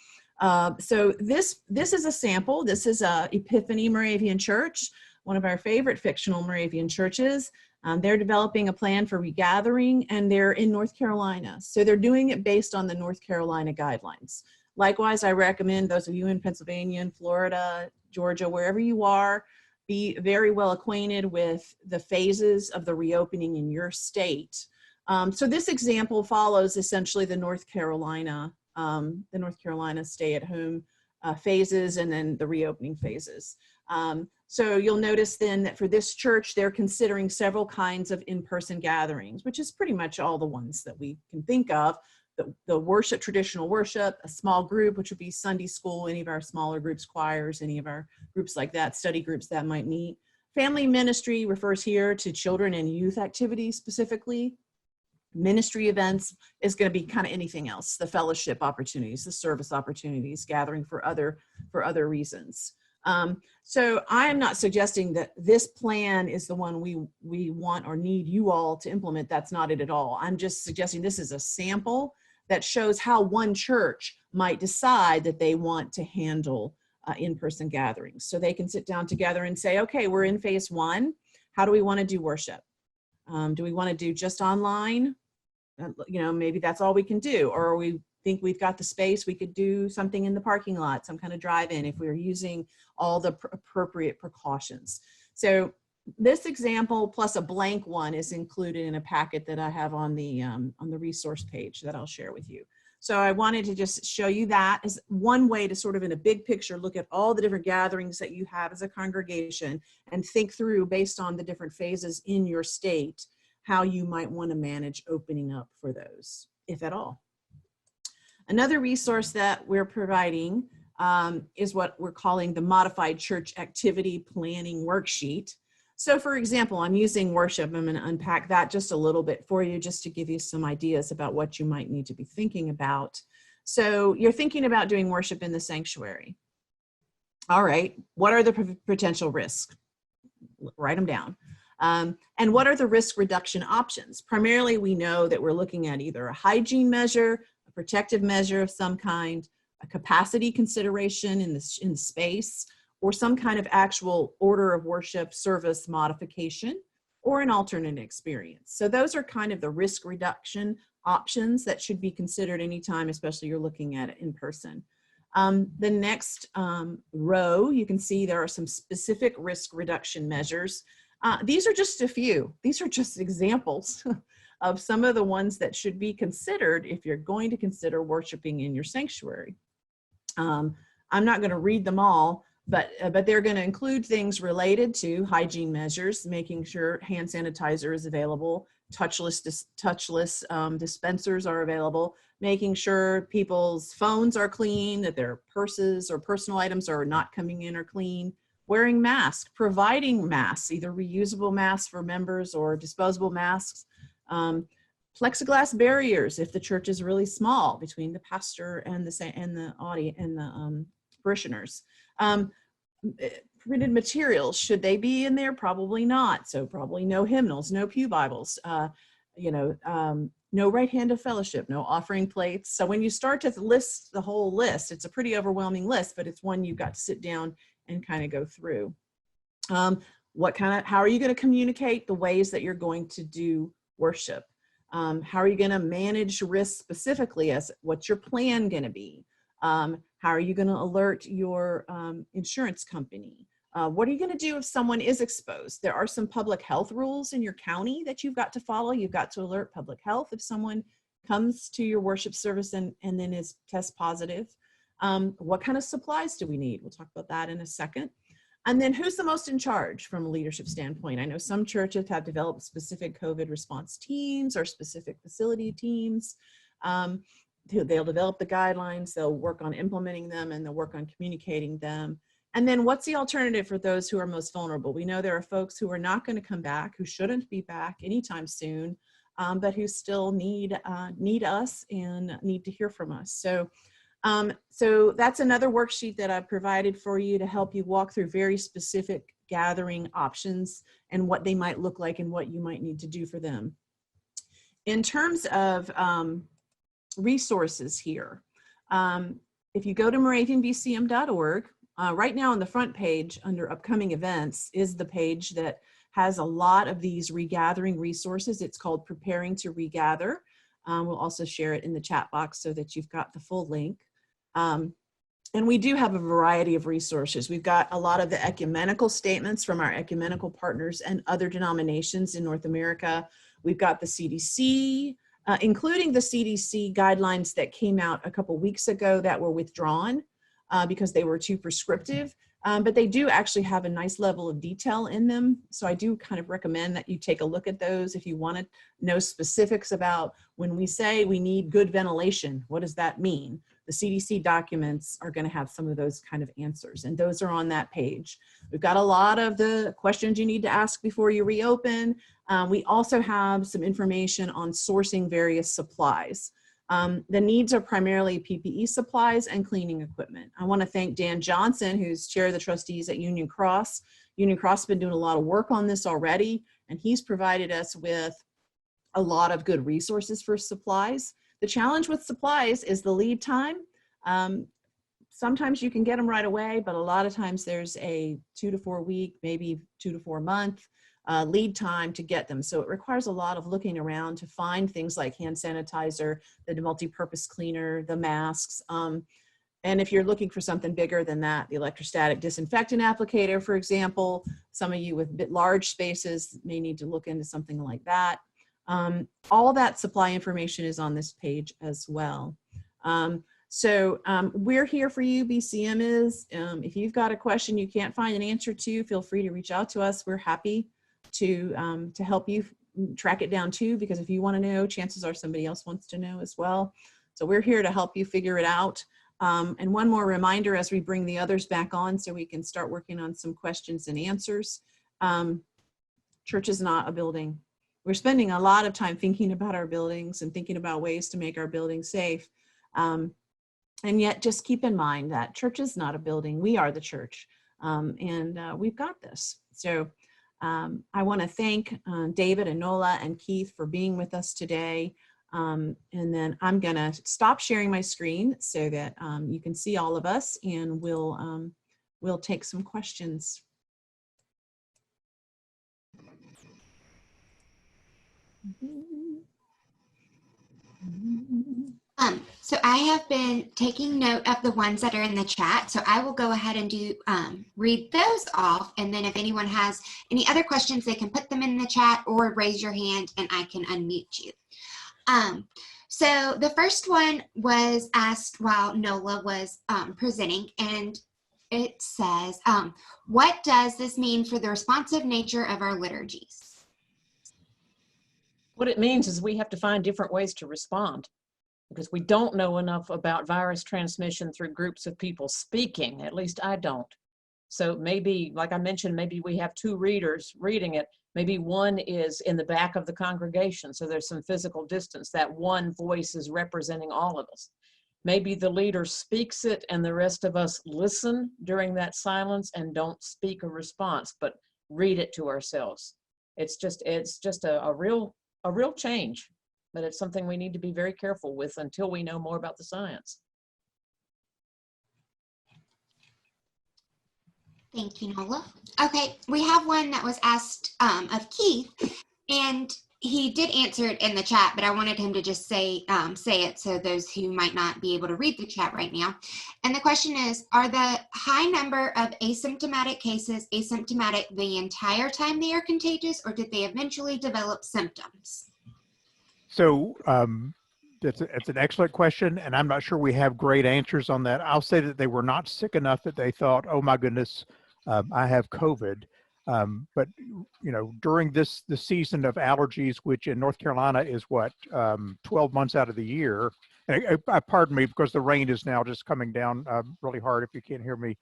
So this is a sample. This is Epiphany Moravian Church, one of our favorite fictional Moravian churches. They're developing a plan for regathering, and they're in North Carolina. So they're doing it based on the North Carolina guidelines. Likewise, I recommend those of you in Pennsylvania and Florida, Georgia, wherever you are, be very well acquainted with the phases of the reopening in your state. So this example follows essentially the North Carolina stay-at-home phases and then the reopening phases. So you'll notice then that for this church, they're considering several kinds of in-person gatherings, which is pretty much all the ones that we can think of. The worship, traditional worship, a small group, which would be Sunday school, any of our smaller groups, choirs, any of our groups like that, study groups that might meet. Family ministry refers here to children and youth activities specifically. Ministry events is going to be kind of anything else, the fellowship opportunities, the service opportunities, gathering for other reasons. So I am not suggesting that this plan is the one we want or need you all to implement. That's not it at all. I'm just suggesting this is a sample that shows how one church might decide that they want to handle in-person gatherings. So they can sit down together and say, okay, we're in phase one. How do we want to do worship? Do we want to do just online? Maybe that's all we can do. Or we think we've got the space, we could do something in the parking lot, some kind of drive-in if we're using all the appropriate precautions. So this example plus a blank one is included in a packet that I have on the resource page that I'll share with you. So I wanted to just show you that as one way to sort of in a big picture look at all the different gatherings that you have as a congregation and think through based on the different phases in your state how you might want to manage opening up for those. if at all. Another resource that we're providing is what we're calling the Modified Church Activity Planning Worksheet. So for example, I'm using worship. I'm going to unpack that just a little bit for you, just to give you some ideas about what you might need to be thinking about. So you're thinking about doing worship in the sanctuary. All right, what are the potential risks? Write them down. And what are the risk reduction options? Primarily, we know that we're looking at either a hygiene measure, a protective measure of some kind, a capacity consideration in the space, or some kind of actual order of worship service modification, or an alternate experience. So those are kind of the risk reduction options that should be considered anytime, especially you're looking at it in person. The next row, you can see there are some specific risk reduction measures. These are just a few. These are just examples of some of the ones that should be considered if you're going to consider worshiping in your sanctuary. I'm not going to read them all, but they're going to include things related to hygiene measures, making sure hand sanitizer is available, touchless dispensers are available, making sure people's phones are clean, that their purses or personal items are not coming in or clean, wearing masks, providing masks, either reusable masks for members or disposable masks, plexiglass barriers if the church is really small between the pastor and the audience and the parishioners. Printed materials, should they be in there? Probably not. So probably no hymnals, no pew Bibles, no right hand of fellowship, no offering plates. So when you start to list the whole list, it's a pretty overwhelming list, but it's one you've got to sit down and kind of go through. How are you going to communicate the ways that you're going to do worship? How are you going to manage risk specifically? As what's your plan going to be? How are you going to alert your insurance company? What are you going to do if someone is exposed? There are some public health rules in your county that you've got to follow. You've got to alert public health if someone comes to your worship service and then is test positive. What kind of supplies do we need? We'll talk about that in a second. And then who's the most in charge from a leadership standpoint? I know some churches have developed specific COVID response teams or specific facility teams. They'll develop the guidelines, they'll work on implementing them, and they'll work on communicating them. And then what's the alternative for those who are most vulnerable? We know there are folks who are not going to come back, who shouldn't be back anytime soon, but who still need us and need to hear from us. So that's another worksheet that I've provided for you to help you walk through very specific gathering options and what they might look like and what you might need to do for them. In terms of resources here, if you go to moravianbcm.org, right now on the front page under upcoming events is the page that has a lot of these regathering resources. It's called Preparing to Regather. We'll also share it in the chat box so that you've got the full link. And we do have a variety of resources. We've got a lot of the ecumenical statements from our ecumenical partners and other denominations in North America. We've got the CDC, including the CDC guidelines that came out a couple weeks ago that were withdrawn because they were too prescriptive. But they do actually have a nice level of detail in them. So I do kind of recommend that you take a look at those if you want to know specifics about when we say we need good ventilation, what does that mean? The CDC documents are going to have some of those kind of answers, and those are on that page. We've got a lot of the questions you need to ask before you reopen. We also have some information on sourcing various supplies. The needs are primarily PPE supplies and cleaning equipment. I want to thank Dan Johnson, who's chair of the trustees at Union Cross. Union Cross has been doing a lot of work on this already, and he's provided us with a lot of good resources for supplies. The challenge with supplies is the lead time. Sometimes you can get them right away, but a lot of times there's a 2 to 4 week, maybe 2 to 4 month lead time to get them. So it requires a lot of looking around to find things like hand sanitizer, the multi-purpose cleaner, the masks. And if you're looking for something bigger than that, the electrostatic disinfectant applicator, for example, some of you with bit large spaces may need to look into something like that. All that supply information is on this page as well. We're here for you, BCM is. If you've got a question you can't find an answer to, feel free to reach out to us. We're happy to help you track it down too, because if you want to know, chances are somebody else wants to know as well. So we're here to help you figure it out. And one more reminder as we bring the others back on so we can start working on some questions and answers. Church is not a building. We're spending a lot of time thinking about our buildings and thinking about ways to make our buildings safe. And yet just keep in mind that church is not a building. We are the church. And we've got this. So I want to thank David and Nola and Keith for being with us today. And then I'm going to stop sharing my screen so that you can see all of us, and we'll take some questions. So I have been taking note of the ones that are in the chat. So I will go ahead and read those off. And then if anyone has any other questions, they can put them in the chat or raise your hand and I can unmute you. So the first one was asked while Nola was presenting, and it says, what does this mean for the responsive nature of our liturgies? What it means is we have to find different ways to respond, because we don't know enough about virus transmission through groups of people speaking. At least I don't. So maybe, like I mentioned, maybe we have two readers reading it. Maybe one is in the back of the congregation, so there's some physical distance. That one voice is representing all of us. Maybe the leader speaks it and the rest of us listen during that silence and don't speak a response, but read it to ourselves. It's just a real change, but it's something we need to be very careful with until we know more about the science. Thank you, Nola. Okay, we have one that was asked of Keith, and he did answer it in the chat, but I wanted him to just say it so those who might not be able to read the chat right now. And the question is, are the high number of asymptomatic cases asymptomatic the entire time they are contagious, or did they eventually develop symptoms? So it's an excellent question, and I'm not sure we have great answers on that. I'll say that they were not sick enough that they thought, oh my goodness, I have COVID. But you know, during the season of allergies, which in North Carolina is what 12 months out of the year. And, pardon me, because the rain is now just coming down really hard. If you can't hear me,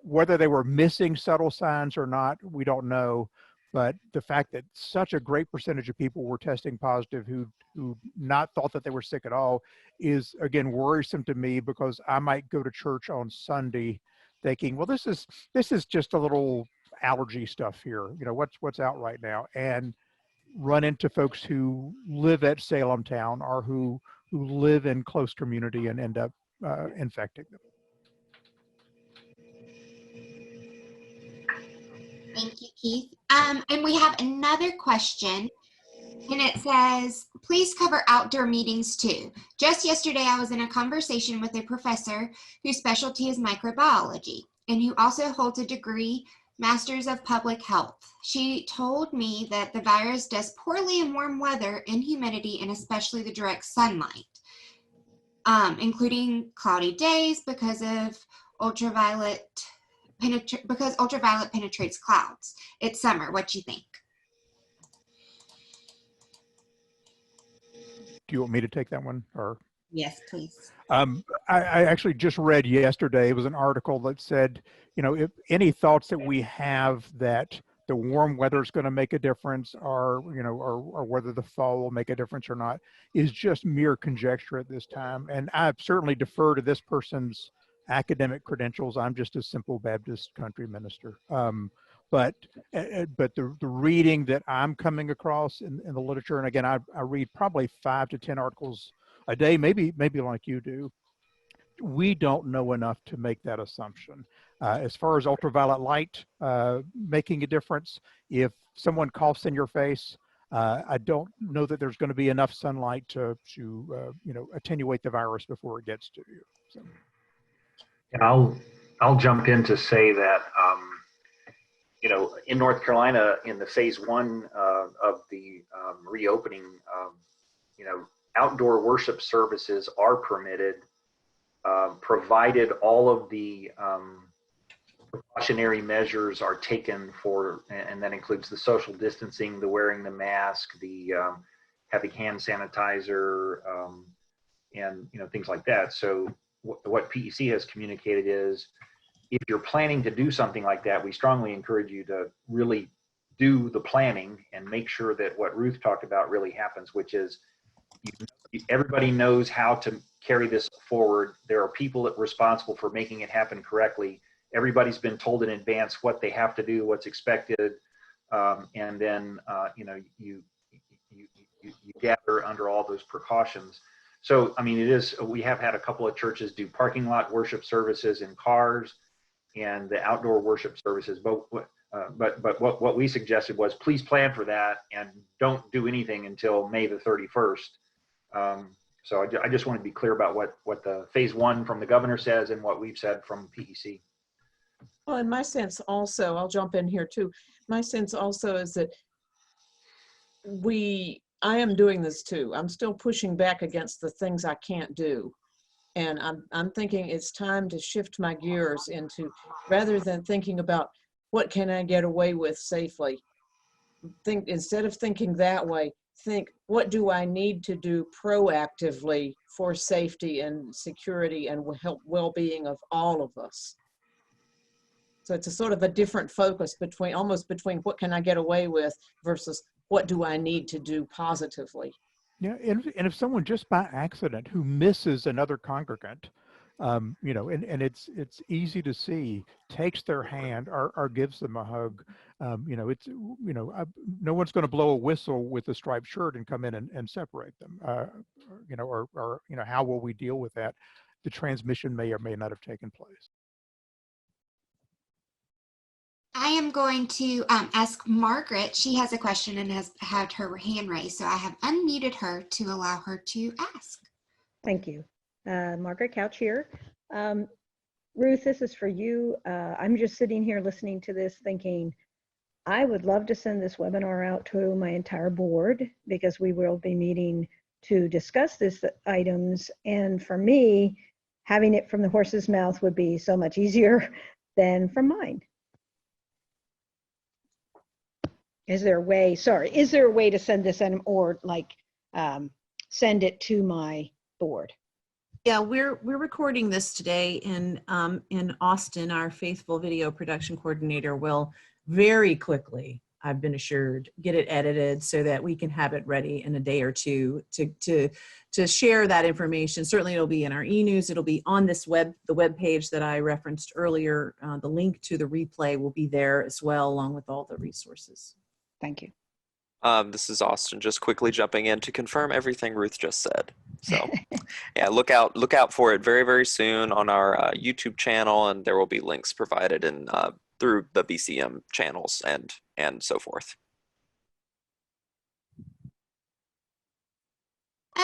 whether they were missing subtle signs or not, we don't know. But the fact that such a great percentage of people were testing positive who not thought that they were sick at all is, again, worrisome to me, because I might go to church on Sunday thinking, well, this is just a little allergy stuff here, you know, what's out right now, and run into folks who live at Salem Town or who live in close community and end up infecting them. Thank you, Keith. And we have another question, and it says, please cover outdoor meetings too. Just yesterday, I was in a conversation with a professor whose specialty is microbiology and who also holds a degree, Masters of Public Health. She told me that the virus does poorly in warm weather and humidity, and especially the direct sunlight, including cloudy days because ultraviolet penetrates clouds. It's summer. What do you think? Do you want me to take that one, or? Yes, please. I actually just read yesterday, it was an article that said, you know, if any thoughts that we have that the warm weather is going to make a difference, or, you know, or whether the fall will make a difference or not, is just mere conjecture at this time. And I certainly defer to this person's academic credentials. I'm just a simple Baptist country minister. But the reading that I'm coming across in the literature, and again, I read probably 5 to 10 articles a day, maybe like you do. We don't know enough to make that assumption. As far as ultraviolet light making a difference, if someone coughs in your face, I don't know that there's going to be enough sunlight to you know, attenuate the virus before it gets to you. So. And I'll jump in to say that you know, in North Carolina, in the phase 1 of the reopening, you know, outdoor worship services are permitted, provided all of the precautionary measures are taken for, and that includes the social distancing, the wearing the mask, the having hand sanitizer, and things like that. So what PEC has communicated is, if you're planning to do something like that, we strongly encourage you to really do the planning and make sure that what Ruth talked about really happens, which is everybody knows how to carry this forward. There are people that are responsible for making it happen correctly. Everybody's been told in advance what they have to do, what's expected, and then you gather under all those precautions. So I mean, we have had a couple of churches do parking lot worship services in cars and the outdoor worship services. But what we suggested was, please plan for that and don't do anything until May the 31st. So I just want to be clear about what the phase 1 from the governor says and what we've said from PEC. Well, in my sense also, I'll jump in here too. My sense also is that I am doing this too. I'm still pushing back against the things I can't do. And I'm thinking it's time to shift my gears into, rather than thinking about what can I get away with safely, instead of thinking that way, think, what do I need to do proactively for safety and security and well-being of all of us? So it's a sort of a different focus between what can I get away with versus what do I need to do positively. Yeah, and if someone just by accident who misses another congregant, and it's easy to see, takes their hand or gives them a hug, no one's going to blow a whistle with a striped shirt and come in and separate them, or how will we deal with that? The transmission may or may not have taken place. I am going to ask Margaret. She has a question and has had her hand raised, so I have unmuted her to allow her to ask. Thank you. Margaret Couch here. Ruth, this is for you. I'm just sitting here listening to this thinking, I would love to send this webinar out to my entire board, because we will be meeting to discuss these items. And for me, having it from the horse's mouth would be so much easier than from mine. Is there a way to send this in, or send it to my board? Yeah, we're recording this today, and in Austin, our faithful video production coordinator will very quickly, I've been assured, get it edited so that we can have it ready in a day or two to share that information. Certainly it'll be in our e-news, it'll be on the web page that I referenced earlier. The link to the replay will be there as well, along with all the resources. Thank you. This is Austin, just quickly jumping in to confirm everything Ruth just said. So yeah, look out for it very, very soon on our YouTube channel, and there will be links provided in through the BCM channels and so forth.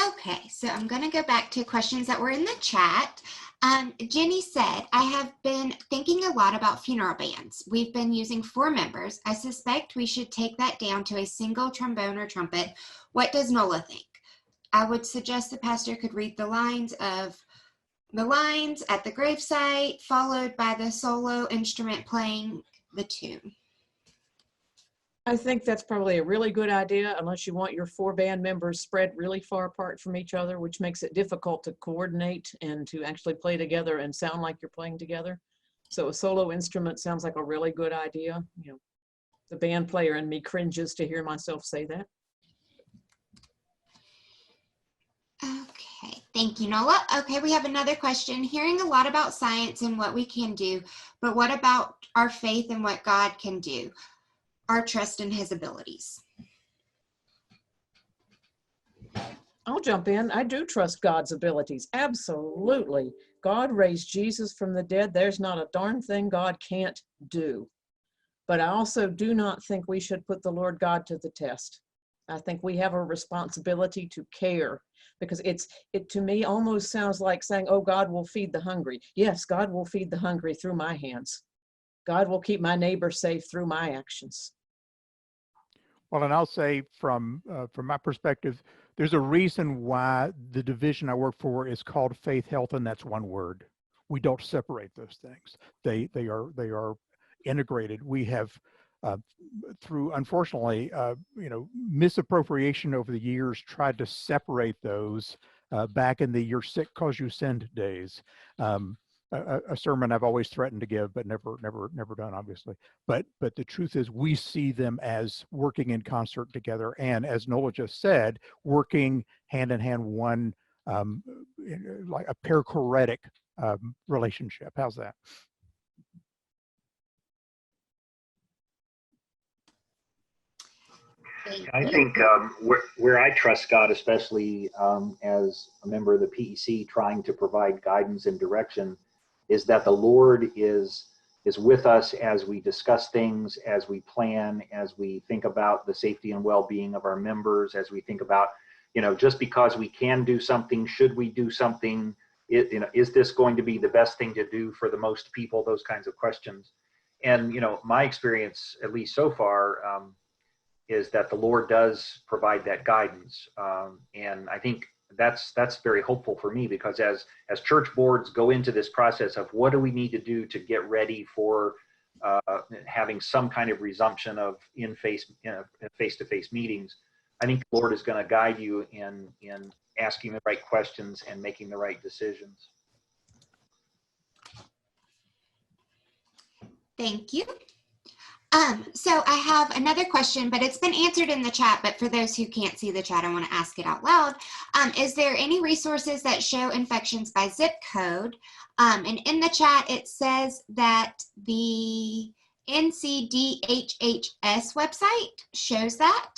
Okay, so I'm going to go back to questions that were in the chat. Jenny said, I have been thinking a lot about funeral bands. We've been using 4 members. I suspect we should take that down to a single trombone or trumpet. What does Nola think? I would suggest the pastor could read the lines at the gravesite, followed by the solo instrument playing the tune. I think that's probably a really good idea, unless you want your 4 band members spread really far apart from each other, which makes it difficult to coordinate and to actually play together and sound like you're playing together. So a solo instrument sounds like a really good idea. The band player in me cringes to hear myself say that. Okay, thank you, Nola. Okay, we have another question. Hearing a lot about science and what we can do, but what about our faith and what God can do? Our trust in his abilities. I'll jump in. I do trust God's abilities. Absolutely. God raised Jesus from the dead. There's not a darn thing God can't do. But I also do not think we should put the Lord God to the test. I think we have a responsibility to care, because it to me almost sounds like saying, oh, God will feed the hungry. Yes, God will feed the hungry through my hands. God will keep my neighbor safe through my actions. Well, and I'll say from my perspective, there's a reason why the division I work for is called Faith Health, and that's one word. we don't separate those things. They are integrated. We have through, unfortunately, misappropriation over the years, tried to separate those back in the "you're sick cause you sinned" days. A sermon I've always threatened to give, but never done, obviously. But the truth is, we see them as working in concert together, and as Nola just said, working hand in hand, one like a perichoretic relationship. How's that? I think where I trust God, especially as a member of the PEC trying to provide guidance and direction, is that the Lord is with us as we discuss things, as we plan, as we think about the safety and well-being of our members, as we think about, just because we can do something, should we do something? Is this going to be the best thing to do for the most people? Those kinds of questions. And, my experience, at least so far, is that the Lord does provide that guidance. And I think that's very hopeful for me, because as church boards go into this process of what do we need to do to get ready for having some kind of resumption of face-to-face meetings, I think the Lord is going to guide you in asking the right questions and making the right decisions. Thank you. So I have another question, but it's been answered in the chat, but for those who can't see the chat, I want to ask it out loud. Is there any resources that show infections by zip code? And in the chat, it says that the NCDHHS website shows that.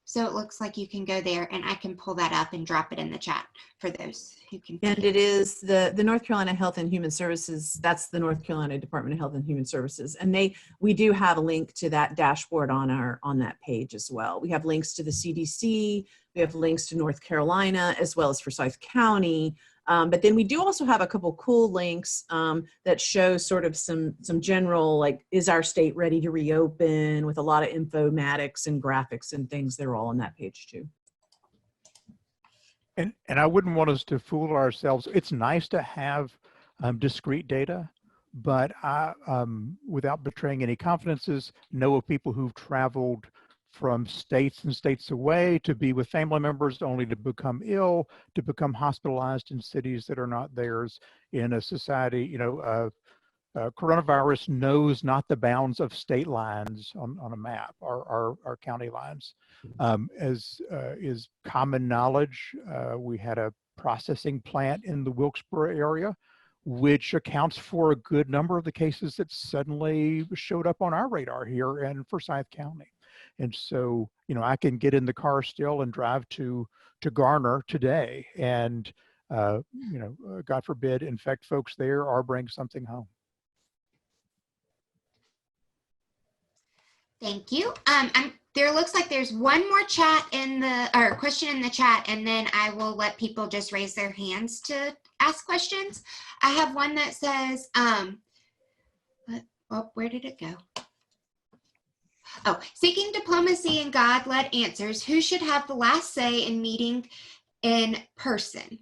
So it looks like you can go there, and I can pull that up and drop it in the chat for those who can. And it is the North Carolina Health and Human Services. That's the North Carolina Department of Health and Human Services, and we do have a link to that dashboard on that page as well. We have links to the CDC. We have links to North Carolina as well as Forsyth County. But then we do also have a couple cool links that show sort of some general, like, is our state ready to reopen, with a lot of informatics and graphics and things. They're all on that page too. And I wouldn't want us to fool ourselves. It's nice to have discrete data, but I, without betraying any confidences, know of people who've traveled from states and states away to be with family members, only to become ill, to become hospitalized in cities that are not theirs, in a society, coronavirus knows not the bounds of state lines on a map, or county lines. As is common knowledge, we had a processing plant in the Wilkesboro area, which accounts for a good number of the cases that suddenly showed up on our radar here in Forsyth County. And so, I can get in the car still and drive to Garner today and, God forbid, infect folks there or bring something home. Thank you. There looks like there's one more question in the chat, and then I will let people just raise their hands to ask questions. I have one that says, where did it go? Oh, seeking diplomacy and God-led answers. Who should have the last say in meeting in person?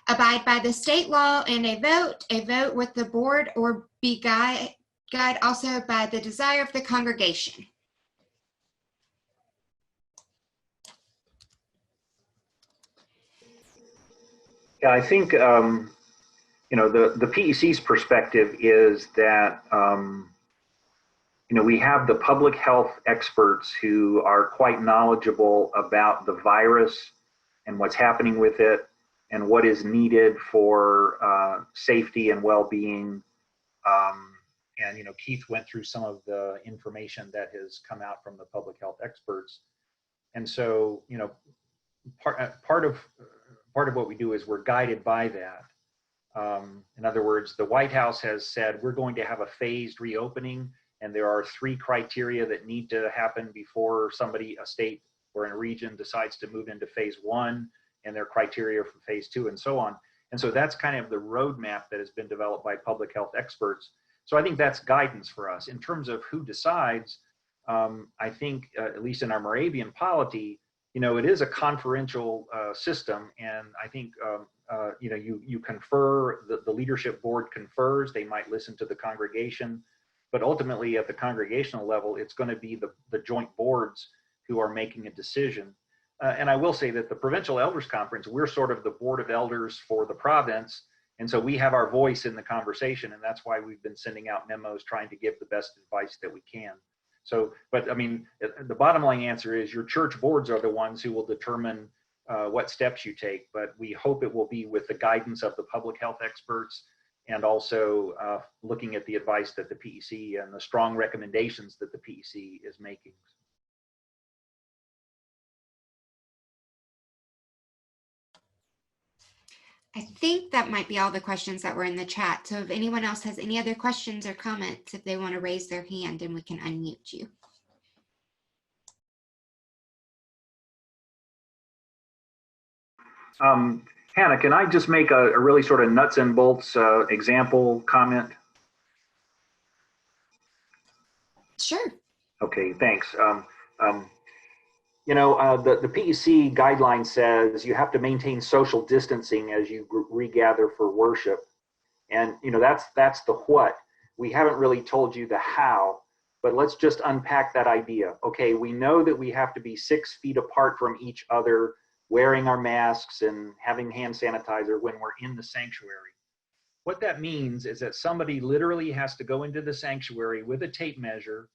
Abide by the state law and a vote with the board, or be guided also by the desire of the congregation? Yeah, I think, the PEC's perspective is that, we have the public health experts who are quite knowledgeable about the virus and what's happening with it and what is needed for safety and well-being. And, Keith went through some of the information that has come out from the public health experts. And so, part of what we do is we're guided by that. In other words, the White House has said we're going to have a phased reopening, and there are 3 criteria that need to happen before a state or a region decides to move into phase 1, and their criteria for phase 2, and so on. And so that's kind of the roadmap that has been developed by public health experts. So I think that's guidance for us. In terms of who decides, I think, at least in our Moravian polity, it is a conferential system, and I think you confer, the leadership board confers, they might listen to the congregation, but ultimately at the congregational level, it's going to be the joint boards who are making a decision. And I will say that the Provincial Elders Conference, we're sort of the board of elders for the province. And so we have our voice in the conversation, and that's why we've been sending out memos trying to give the best advice that we can. So, but I mean, the bottom line answer is your church boards are the ones who will determine what steps you take, but we hope it will be with the guidance of the public health experts and also looking at the advice that the PEC and the strong recommendations that the PEC is making. I think that might be all the questions that were in the chat. So if anyone else has any other questions or comments, if they want to raise their hand and we can unmute you. Hannah, can I just make a really sort of nuts and bolts example comment? Sure. Okay, thanks. You know, the PEC guideline says you have to maintain social distancing as you regather for worship. And, you know, that's the what. We haven't really told you the how, but let's just unpack that idea. Okay, we know that we have to be 6 feet apart from each other, wearing our masks and having hand sanitizer when we're in the sanctuary. What that means is that somebody literally has to go into the sanctuary with a tape measure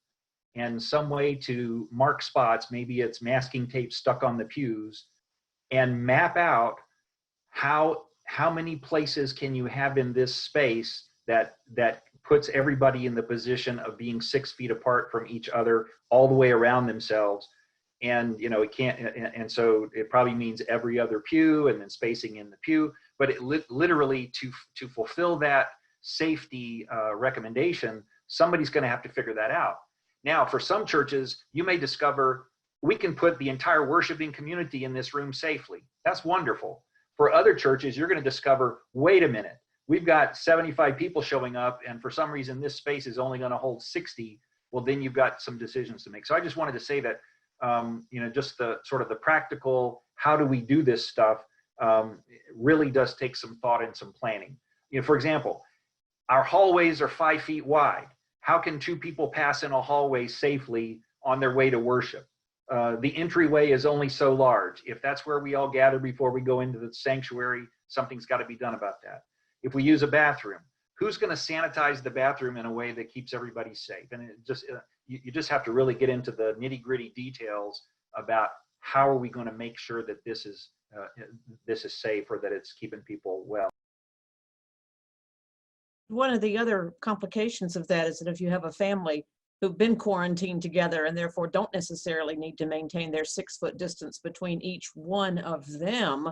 and some way to mark spots, maybe it's masking tape stuck on the pews, and map out how many places can you have in this space that puts everybody in the position of being 6 feet apart from each other all the way around themselves. And, you know, it can't, and so it probably means every other pew and then spacing in the pew, but it literally to fulfill that safety recommendation, somebody's going to have to figure that out. Now, for some churches, you may discover we can put the entire worshiping community in this room safely. That's wonderful. For other churches, you're going to discover, wait a minute, we've got 75 people showing up, and for some reason this space is only going to hold 60. Well, then you've got some decisions to make. So I just wanted to say that, you know, just the sort of the practical, how do we do this stuff, really does take some thought and some planning. You know, for example, our hallways are 5 feet wide. How can 2 people pass in a hallway safely on their way to worship? The entryway is only so large. If that's where we all gather before we go into the sanctuary, something's got to be done about that. If we use a bathroom, who's going to sanitize the bathroom in a way that keeps everybody safe? And it just you just have to really get into the nitty-gritty details about how are we going to make sure that this is safe or that it's keeping people well. One of the other complications of that is that if you have a family who've been quarantined together and therefore don't necessarily need to maintain their 6 foot distance between each one of them,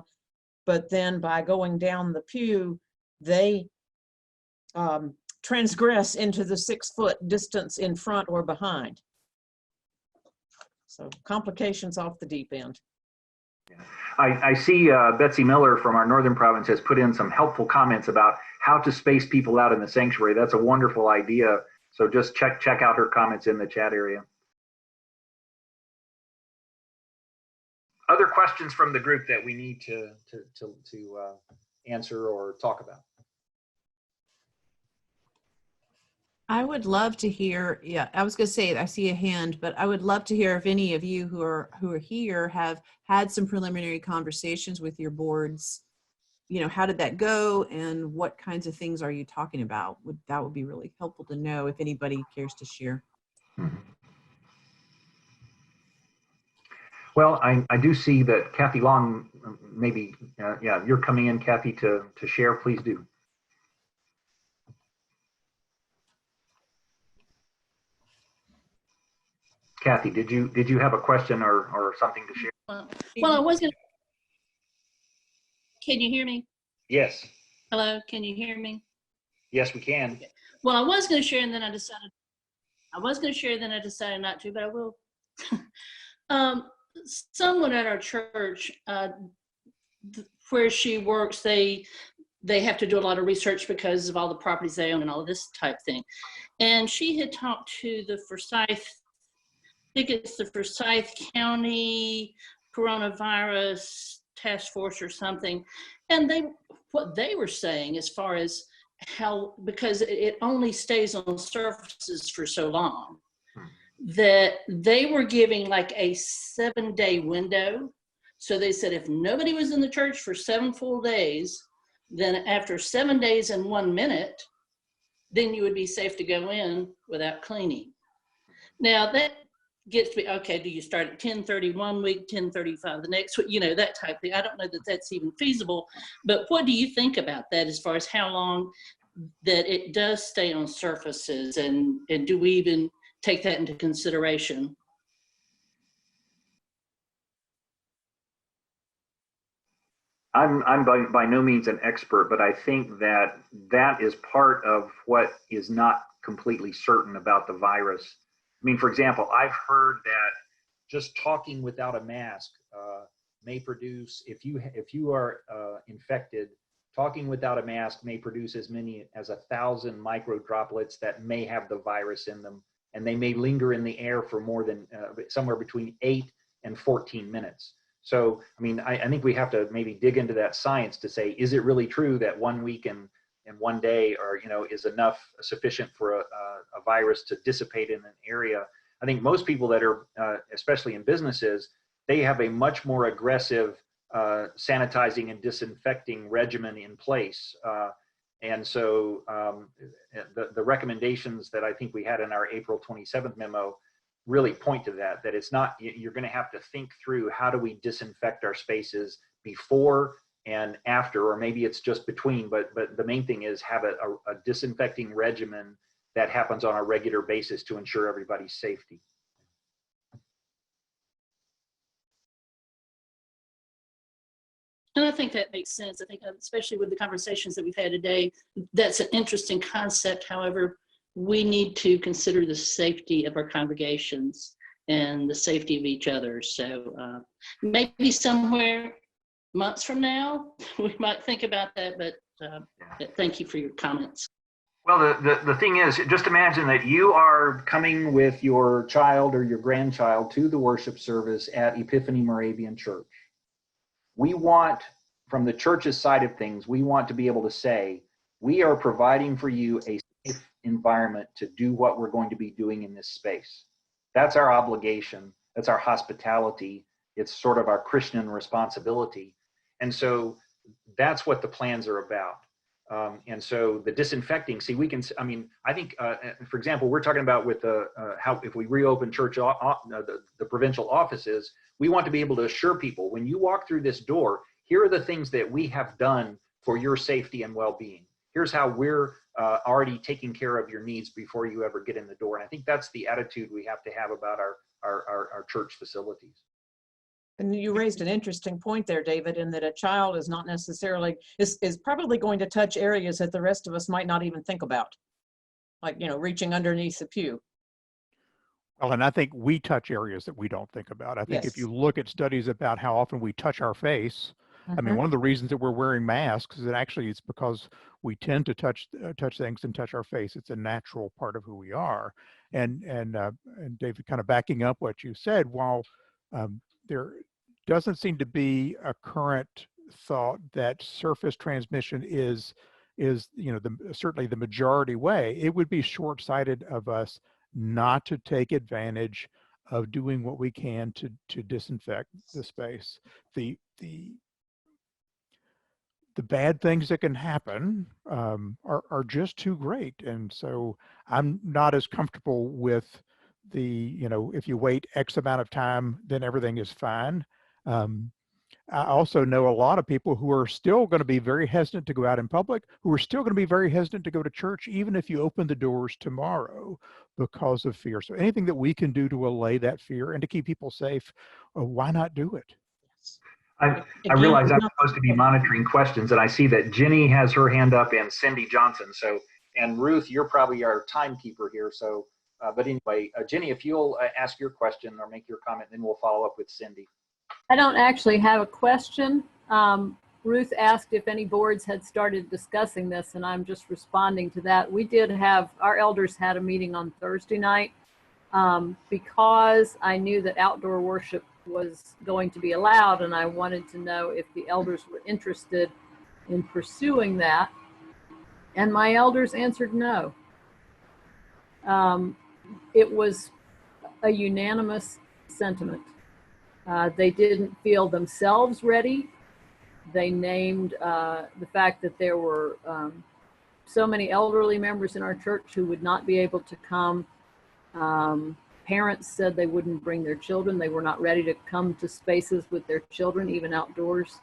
but then by going down the pew, they transgress into the 6 foot distance in front or behind. So complications off the deep end. I see Betsy Miller from our Northern Province has put in some helpful comments about how to space people out in the sanctuary. That's a wonderful idea. So just check out her comments in the chat area. Other questions from the group that we need to answer or talk about? I would love to hear, yeah, I was going to say, I see a hand, but I would love to hear if any of you who are here have had some preliminary conversations with your boards. You know, how did that go and what kinds of things are you talking about? That would be really helpful to know if anybody cares to share. Well, I do see that Kathy Long, maybe, yeah, you're coming in, Kathy, to share. Please do. Kathy, did you have a question or something to share? Well, I was going to. Can you hear me? Yes. Hello, can you hear me? Yes, we can. Well, I was going to share, and then I decided. Not to, but I will. Someone at our church, where she works, they have to do a lot of research because of all the properties they own and all of this type thing. And she had talked to the Forsyth, I think it's the Forsyth County Coronavirus Task Force or something, And what they were saying as far as how, because it only stays on surfaces for so long, that they were giving like a 7-day window. So they said if nobody was in the church for 7 full days, then after 7 days and 1 minute, then you would be safe to go in without cleaning. Now that gets to be, okay, do you start at 10:30 1 week, 10:35 the next week, that type of thing. I don't know that that's even feasible, but what do you think about that as far as how long that it does stay on surfaces, and do we even take that into consideration? I'm by no means an expert, but I think that is part of what is not completely certain about the virus. I mean, for example, I've heard that just talking without a mask may produce, if you are infected, talking without a mask may produce as many as 1,000 micro droplets that may have the virus in them, and they may linger in the air for more than somewhere between 8 and 14 minutes. So, I mean, I think we have to maybe dig into that science to say, is it really true that 1 week and 1 day is sufficient for a virus to dissipate in an area? I think most people that are, especially in businesses, they have a much more aggressive sanitizing and disinfecting regimen in place. And so the recommendations that I think we had in our April 27th memo really point to that it's not, you're going to have to think through how do we disinfect our spaces before and after, or maybe it's just between, but the main thing is have a disinfecting regimen that happens on a regular basis to ensure everybody's safety. And I think that makes sense. I think, especially with the conversations that we've had today, that's an interesting concept. However, we need to consider the safety of our congregations and the safety of each other. So maybe somewhere months from now, we might think about that, but thank you for your comments. Well, the thing is, just imagine that you are coming with your child or your grandchild to the worship service at Epiphany Moravian Church. We want, from the church's side of things, we want to be able to say, we are providing for you a safe environment to do what we're going to be doing in this space. That's our obligation. That's our hospitality. It's sort of our Christian responsibility. And so that's what the plans are about. And so the disinfecting, I think, for example, we're talking about with how if we reopen church, the provincial offices, we want to be able to assure people, when you walk through this door, here are the things that we have done for your safety and well-being. Here's how we're already taking care of your needs before you ever get in the door. And I think that's the attitude we have to have about our church facilities. And you raised an interesting point there, David, in that a child is not necessarily, is probably going to touch areas that the rest of us might not even think about, like, reaching underneath the pew. Well, and I think we touch areas that we don't think about. I think if you look at studies about how often we touch our face, I mean, one of the reasons that we're wearing masks is that actually it's because we tend to touch things and touch our face. It's a natural part of who we are. And David, kind of backing up what you said, while there doesn't seem to be a current thought that surface transmission is certainly the majority way, it would be short-sighted of us not to take advantage of doing what we can to disinfect the space. The bad things that can happen are just too great. And so I'm not as comfortable with if you wait X amount of time, then everything is fine. I also know a lot of people who are still going to be very hesitant to go out in public, who are still going to be very hesitant to go to church, even if you open the doors tomorrow, because of fear. So anything that we can do to allay that fear and to keep people safe, why not do it? I realize I'm supposed to be monitoring questions, and I see that Jenny has her hand up and Cindy Johnson. So, and Ruth, you're probably our timekeeper here. So, but anyway, Jenny, if you'll ask your question or make your comment, then we'll follow up with Cindy. I don't actually have a question. Ruth asked if any boards had started discussing this, and I'm just responding to that. We did have, our elders had a meeting on Thursday night because I knew that outdoor worship was going to be allowed, and I wanted to know if the elders were interested in pursuing that? And my elders answered no. It was a unanimous sentiment. They didn't feel themselves ready. They named the fact that there were so many elderly members in our church who would not be able to come. Parents said they wouldn't bring their children. They were not ready to come to spaces with their children, even outdoors.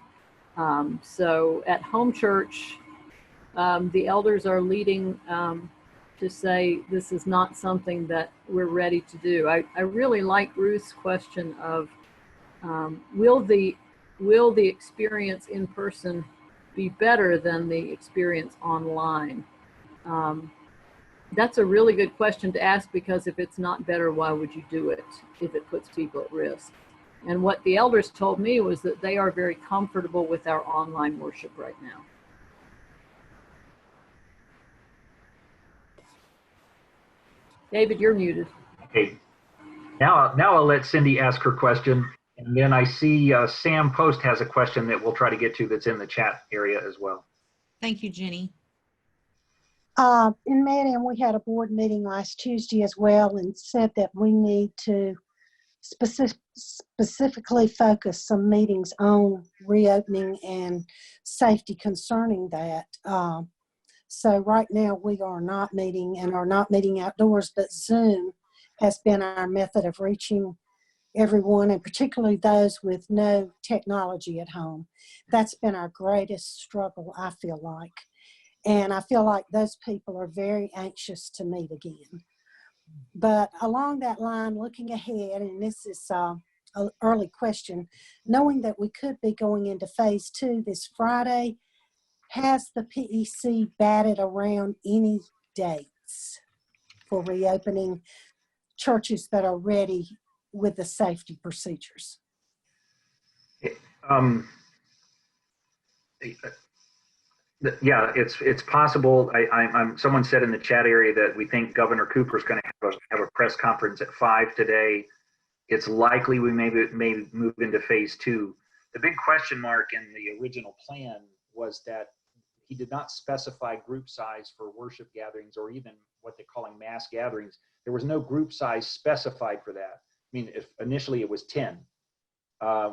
So at home church, the elders are leading to say this is not something that we're ready to do. I really like Ruth's question of will the experience in person be better than the experience online? That's a really good question to ask, because if it's not better, why would you do it if it puts people at risk? And what the elders told me was that they are very comfortable with our online worship right now. David, you're muted. Okay. Now I'll let Cindy ask her question. And then I see Sam Post has a question that we'll try to get to that's in the chat area as well. Thank you, Jenny. In Manning, we had a board meeting last Tuesday as well, and said that we need to specifically focus some meetings on reopening and safety concerning that. So right now we are not meeting and are not meeting outdoors, but Zoom has been our method of reaching everyone, and particularly those with no technology at home. That's been our greatest struggle, I feel like. And I feel like those people are very anxious to meet again. But along that line, looking ahead, and this is an early question, knowing that we could be going into phase 2 this Friday, has the PEC batted around any dates for reopening churches that are ready with the safety procedures? Yeah, it's possible. Someone said in the chat area that we think Governor Cooper is going to have a press conference at 5 today. It's likely we may move into phase 2. The big question mark in the original plan was that he did not specify group size for worship gatherings, or even what they're calling mass gatherings. There was no group size specified for that. I mean, if initially it was 10.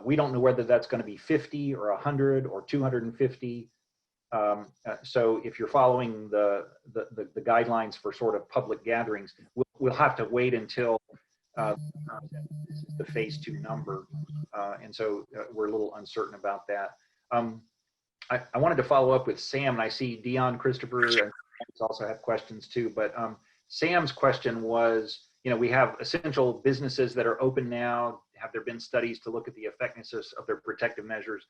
We don't know whether that's going to be 50 or 100 or 250. So if you're following the guidelines for sort of public gatherings, we'll have to wait until the phase 2 number. And so we're a little uncertain about that. I wanted to follow up with Sam, and I see Dion, Christopher, and also have questions too. But Sam's question was, we have essential businesses that are open now. Have there been studies to look at the effectiveness of their protective measures?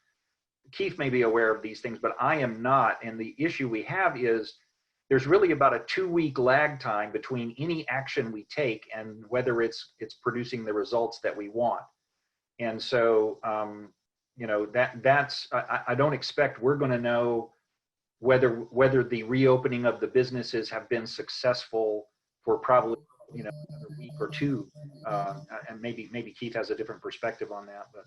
Keith may be aware of these things, but I am not. And the issue we have is there's really about a 2-week lag time between any action we take and whether it's producing the results that we want. And so, I don't expect we're going to know whether the reopening of the businesses have been successful for probably another week or 2, and maybe Keith has a different perspective on that. But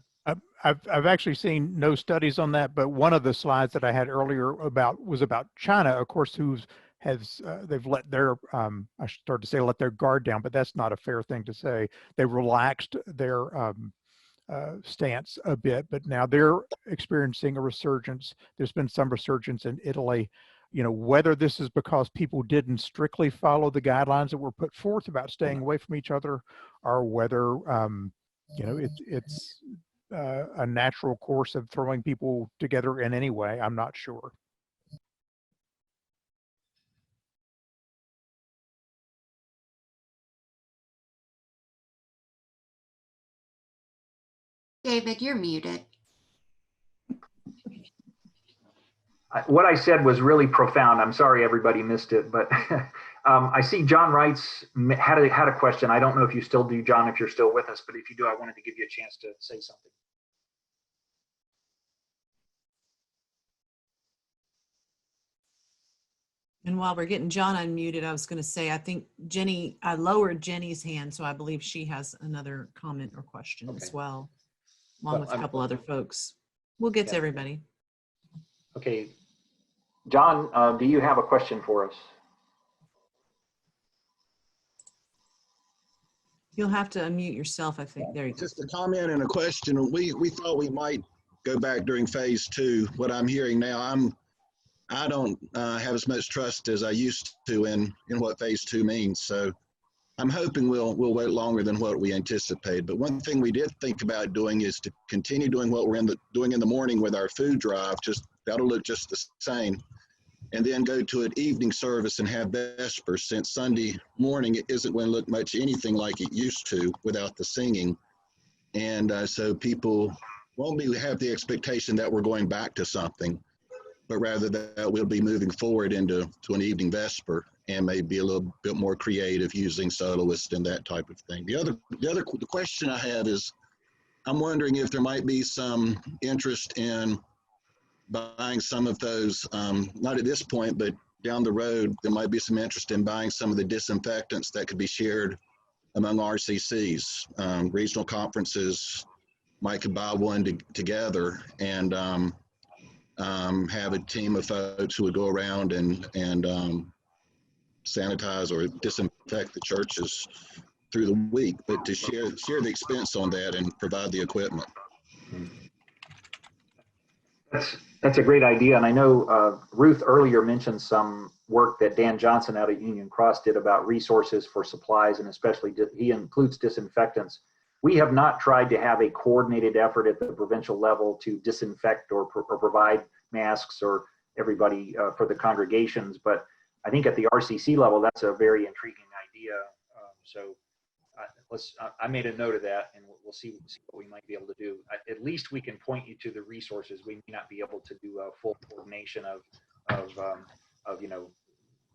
I've actually seen no studies on that, but one of the slides that I had earlier was about China, of course, they've let their I started to say let their guard down, but that's not a fair thing to say. They relaxed their stance a bit, but now they're experiencing a resurgence. There's been some resurgence in Italy. Whether this is because people didn't strictly follow the guidelines that were put forth about staying away from each other, or whether it's a natural course of throwing people together in any way, I'm not sure. David, you're muted. What I said was really profound. I'm sorry everybody missed it, but I see John Wrights had a question. I don't know if you still do, John, if you're still with us, but if you do, I wanted to give you a chance to say something. And while we're getting John unmuted, I was going to say, I think I lowered Jenny's hand, so I believe she has another comment or question as well, along with a couple other folks. We'll get to everybody. Okay, John, do you have a question for us? You'll have to unmute yourself, I think. There you go. Just a comment and a question. We thought we might go back during phase 2. What I'm hearing now, I don't have as much trust as I used to in what phase 2 means. So I'm hoping we'll wait longer than what we anticipate. But one thing we did think about doing is to continue doing what we're doing in the morning with our food drive. That'll look just the same. And then go to an evening service and have Vespers, since Sunday morning it isn't going to look much anything like it used to without the singing. And so people won't have the expectation that we're going back to something, but rather that we'll be moving forward to an evening Vesper and maybe a little bit more creative using soloists and that type of thing. The question I have is, I'm wondering if there might be some interest in buying some of those, not at this point, but down the road, there might be some interest in buying some of the disinfectants that could be shared among RCCs. Regional conferences might could buy one together and have a team of folks who would go around and sanitize or disinfect the churches through the week, but to share the expense on that and provide the equipment. That's a great idea. And I know Ruth earlier mentioned some work that Dan Johnson out at Union Cross did about resources for supplies, and especially he includes disinfectants. We have not tried to have a coordinated effort at the provincial level to disinfect or provide masks or everybody for the congregations. But I think at the RCC level, that's a very intriguing idea. I made a note of that, and we'll see what we might be able to do. At least we can point you to the resources. We may not be able to do a full coordination of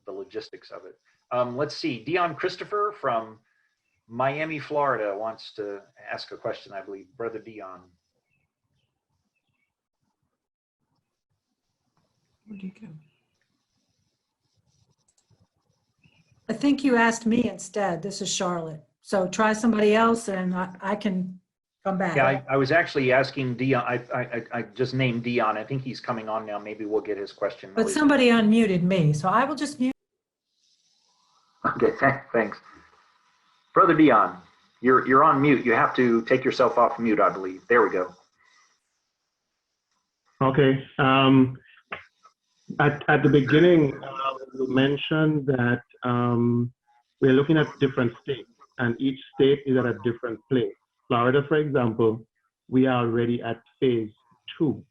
the logistics of it. Let's see. Dion Christopher from Miami, Florida wants to ask a question, I believe. Brother Dion. Where'd you go? I think you asked me instead. This is Charlotte. So try somebody else and I can come back. Yeah, I was actually asking Dion. I just named Dion. I think he's coming on now. Maybe we'll get his question. But somebody unmuted me, so I will just mute. Okay, thanks. Brother Dion, you're on mute. You have to take yourself off mute, I believe. There we go. Okay. At the beginning, you mentioned that we're looking at different states, and each state is at a different place. Florida, for example, we are already at phase 2.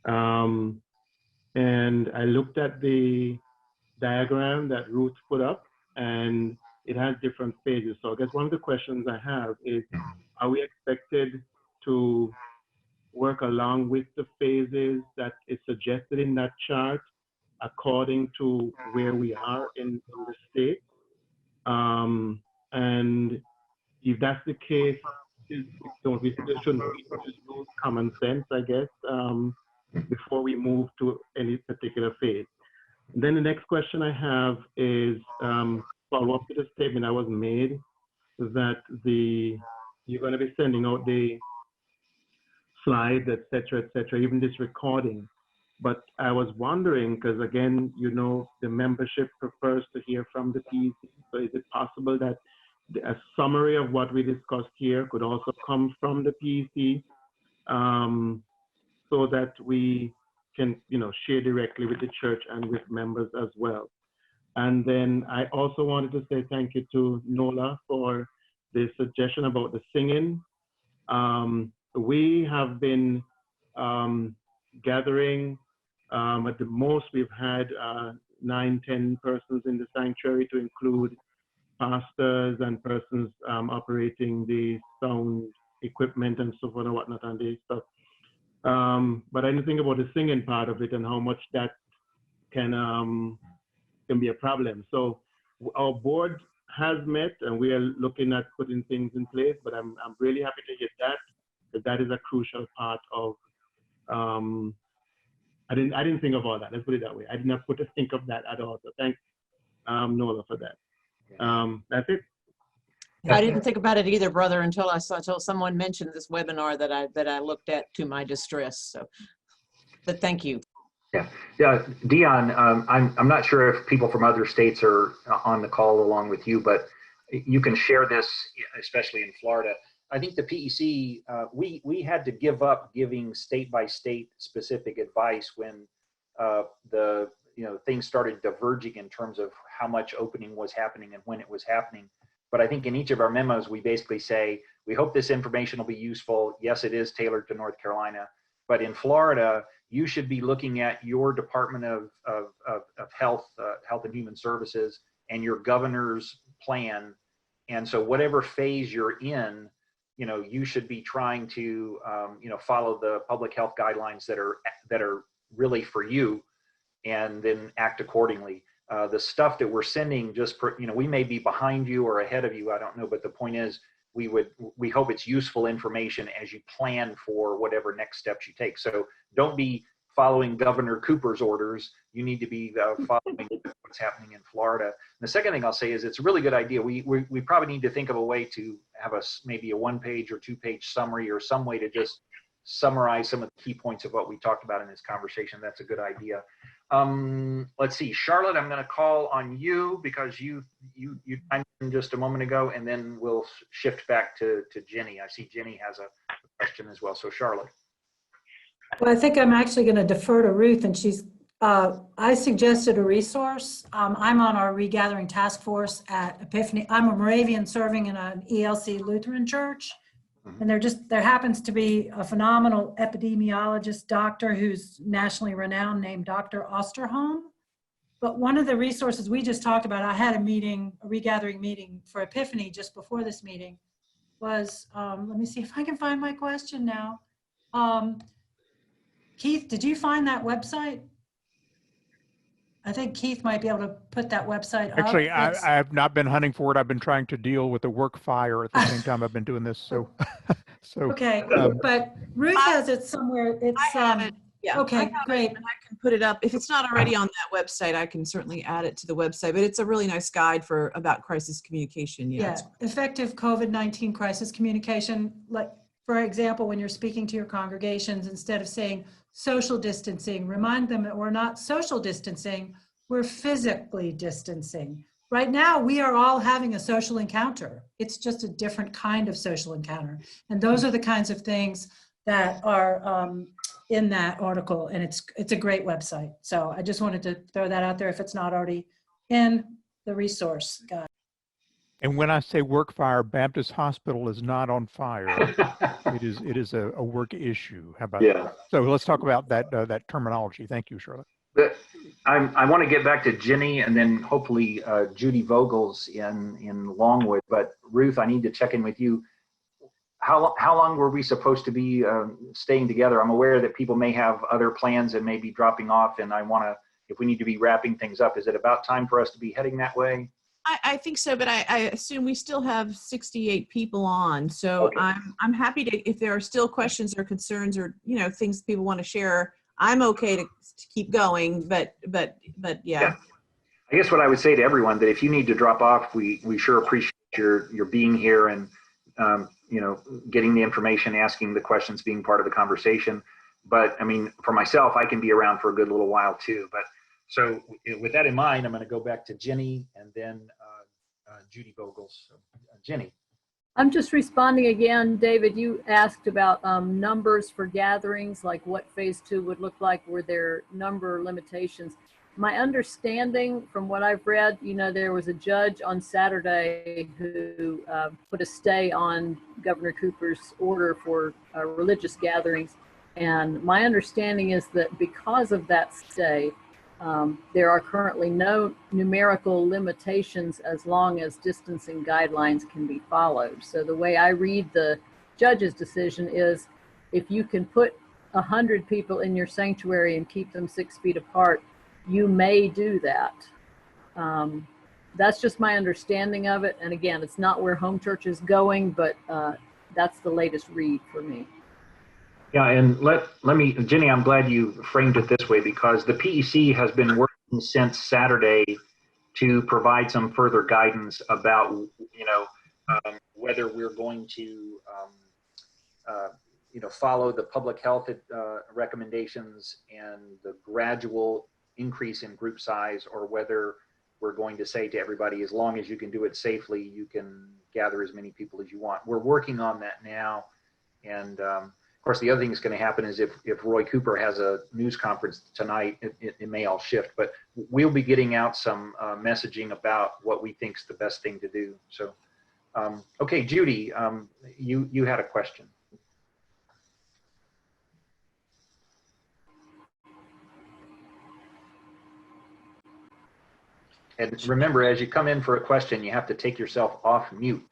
And I looked at the diagram that Ruth put up, and it has different phases. So I guess one of the questions I have is, are we expected to work along with the phases that is suggested in that chart according to where we are in the state? And if that's the case, we shouldn't just lose common sense, I guess, before we move to any particular phase. And then the next question I have is follow up to the statement I was made that you're going to be sending out the slides, et cetera, even this recording. But I was wondering, because again, the membership prefers to hear from the PEC. So is it possible that a summary of what we discussed here could also come from the PEC, so that we can, share directly with the church and with members as well? And then I also wanted to say thank you to Nola for the suggestion about the singing. We have been gathering, at the most we've had 9-10 persons in the sanctuary, to include pastors and persons operating the sound equipment and so forth and whatnot and this stuff. But I didn't think about the singing part of it and how much that can be a problem. So our board has met and we are looking at putting things in place, but I'm really happy to hear that, because that is a crucial part of, I didn't think of all that. Let's put it that way. I did not think of that at all. So thanks, Nola, for that. That's it. I didn't think about it either, brother, until someone mentioned this webinar that I looked at to my distress. So, but thank you. Yeah, Dion, I'm not sure if people from other states are on the call along with you, but you can share this, especially in Florida. I think the PEC, we had to give up giving state by state specific advice when the things started diverging in terms of how much opening was happening and when it was happening. But I think in each of our memos, we basically say, we hope this information will be useful. Yes, it is tailored to North Carolina, but in Florida, you should be looking at your Department of Health, Health and Human Services, and your governor's plan. And so whatever phase you're in, you should be trying to, follow the public health guidelines that are really for you, and then act accordingly. The stuff that we're sending, we may be behind you or ahead of you, I don't know, but the point is, we hope it's useful information as you plan for whatever next steps you take. So don't be following Governor Cooper's orders. You need to be following what's happening in Florida. And the second thing I'll say is it's a really good idea. We probably need to think of a way to have maybe a 1-page or 2-page summary, or some way to just summarize some of the key points of what we talked about in this conversation. That's a good idea. Let's see, Charlotte, I'm going to call on you because you timed in just a moment ago, and then we'll shift back to Jenny. I see Jenny has a question as well. So Charlotte. Well, I think I'm actually going to defer to Ruth, and I suggested a resource. I'm on our Regathering task force at Epiphany. I'm a Moravian serving in an ELC Lutheran church. And there happens to be a phenomenal epidemiologist doctor who's nationally renowned named Dr. Osterholm. But one of the resources we just talked about, I had a Regathering meeting for Epiphany just before this meeting, was, let me see if I can find my question now. Keith, did you find that website? I think Keith might be able to put that website up. Actually, I have not been hunting for it. I've been trying to deal with the work fire at the same time I've been doing this. So, okay, but Ruth has it somewhere. It's I have it. Yeah. Okay, great. And I can put it up. If it's not already on that website, I can certainly add it to the website. But it's a really nice guide about crisis communication. Yeah, effective COVID-19 crisis communication. Like, for example, when you're speaking to your congregations, instead of saying social distancing, remind them that we're not social distancing, we're physically distancing. Right now, we are all having a social encounter. It's just a different kind of social encounter. And those are the kinds of things that are in that article, and it's a great website. So I just wanted to throw that out there if it's not already in the resource guide. And when I say work fire, Baptist Hospital is not on fire. It is a work issue. How about that? So let's talk about that terminology. Thank you, Charlotte. I want to get back to Jenny and then hopefully Judy Vogel's in Longwood. But Ruth, I need to check in with you. How long were we supposed to be staying together? I'm aware that people may have other plans and may be dropping off, and if we need to be wrapping things up, is it about time for us to be heading that way? I think so, but I assume we still have 68 people on. So okay. I'm happy to, if there are still questions or concerns or things people want to share, I'm okay to keep going. But yeah. I guess what I would say to everyone, that if you need to drop off, we sure appreciate your being here and getting the information, asking the questions, being part of the conversation. But I mean, for myself, I can be around for a good little while too. But so with that in mind, I'm going to go back to Jenny and then Judy Vogels. So, Jenny. I'm just responding again. David, you asked about numbers for gatherings, like what phase 2 would look like. Were there number limitations? My understanding from what I've read, there was a judge on Saturday who put a stay on Governor Cooper's order for religious gatherings. And my understanding is that because of that stay, there are currently no numerical limitations as long as distancing guidelines can be followed. So the way I read the judge's decision is, if you can put 100 people in your sanctuary and keep them 6 feet apart, you may do that. That's just my understanding of it. And again, it's not where home church is going, but that's the latest read for me. Yeah, and let me, Jenny, I'm glad you framed it this way, because the PEC has been working since Saturday to provide some further guidance about, whether we're going to, follow the public health recommendations and the gradual increase in group size, or whether we're going to say to everybody, as long as you can do it safely, you can gather as many people as you want. We're working on that now. And of course, the other thing that's going to happen is if Roy Cooper has a news conference tonight, it may all shift, but we'll be getting out some messaging about what we think is the best thing to do. So, okay, Judy, you had a question. And remember, as you come in for a question, you have to take yourself off mute.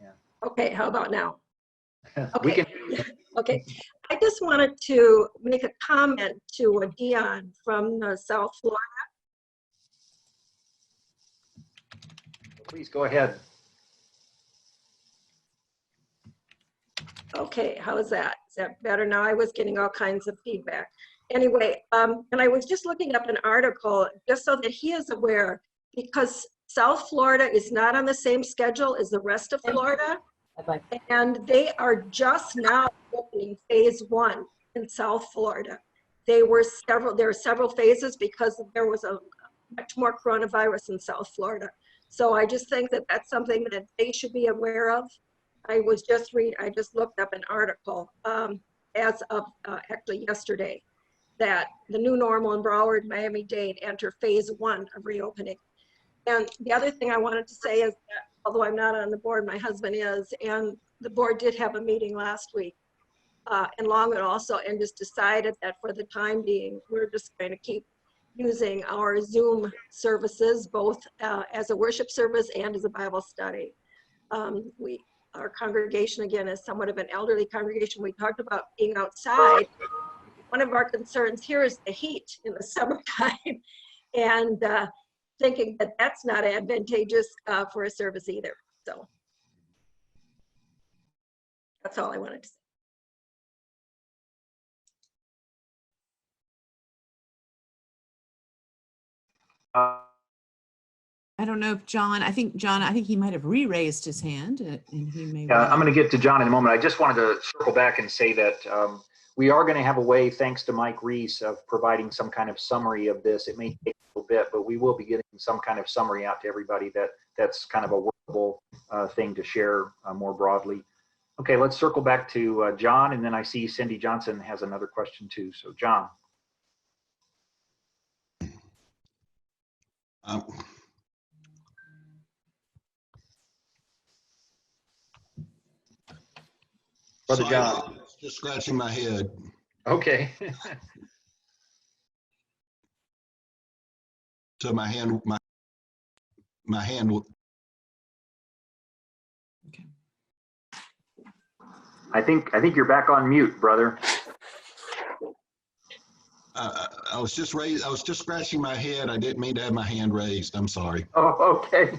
Yeah. Okay, how about now? We Okay. can. Okay, I just wanted to make a comment to Dion from South Florida. Please go ahead. Okay, how is that? Is that better now? I was getting all kinds of feedback. Anyway, and I was just looking up an article just so that he is aware, because South Florida is not on the same schedule as the rest of Florida. And they are just now opening phase 1 in South Florida. There were several phases because there was a much more coronavirus in South Florida. So I just think that that's something that they should be aware of. I just looked up an article as of actually yesterday, that the new normal in Broward, Miami-Dade enter phase 1 of reopening. And the other thing I wanted to say is that, although I'm not on the board, my husband is, and the board did have a meeting last week in Longwood also, and just decided that for the time being, we're just going to keep using our Zoom services, both as a worship service and as a Bible study. Our congregation, again, is somewhat of an elderly congregation. We talked about being outside. One of our concerns here is the heat in the summertime, and thinking that that's not advantageous for a service either. So that's all I wanted to say. I don't know if John, I think he might have re-raised his hand, and he may. I'm going to get to John in a moment. I just wanted to circle back and say that we are going to have a way, thanks to Mike Reese, of providing some kind of summary of this. It may take a little bit, but we will be getting some kind of summary out to everybody that's kind of a workable thing to share more broadly. Okay, let's circle back to John, and then I see Cindy Johnson has another question too. So John. Brother John. Just scratching my head. Okay. So my hand. Okay. I think you're back on mute, brother. I was just scratching my head. I didn't mean to have my hand raised. I'm sorry. Oh, okay.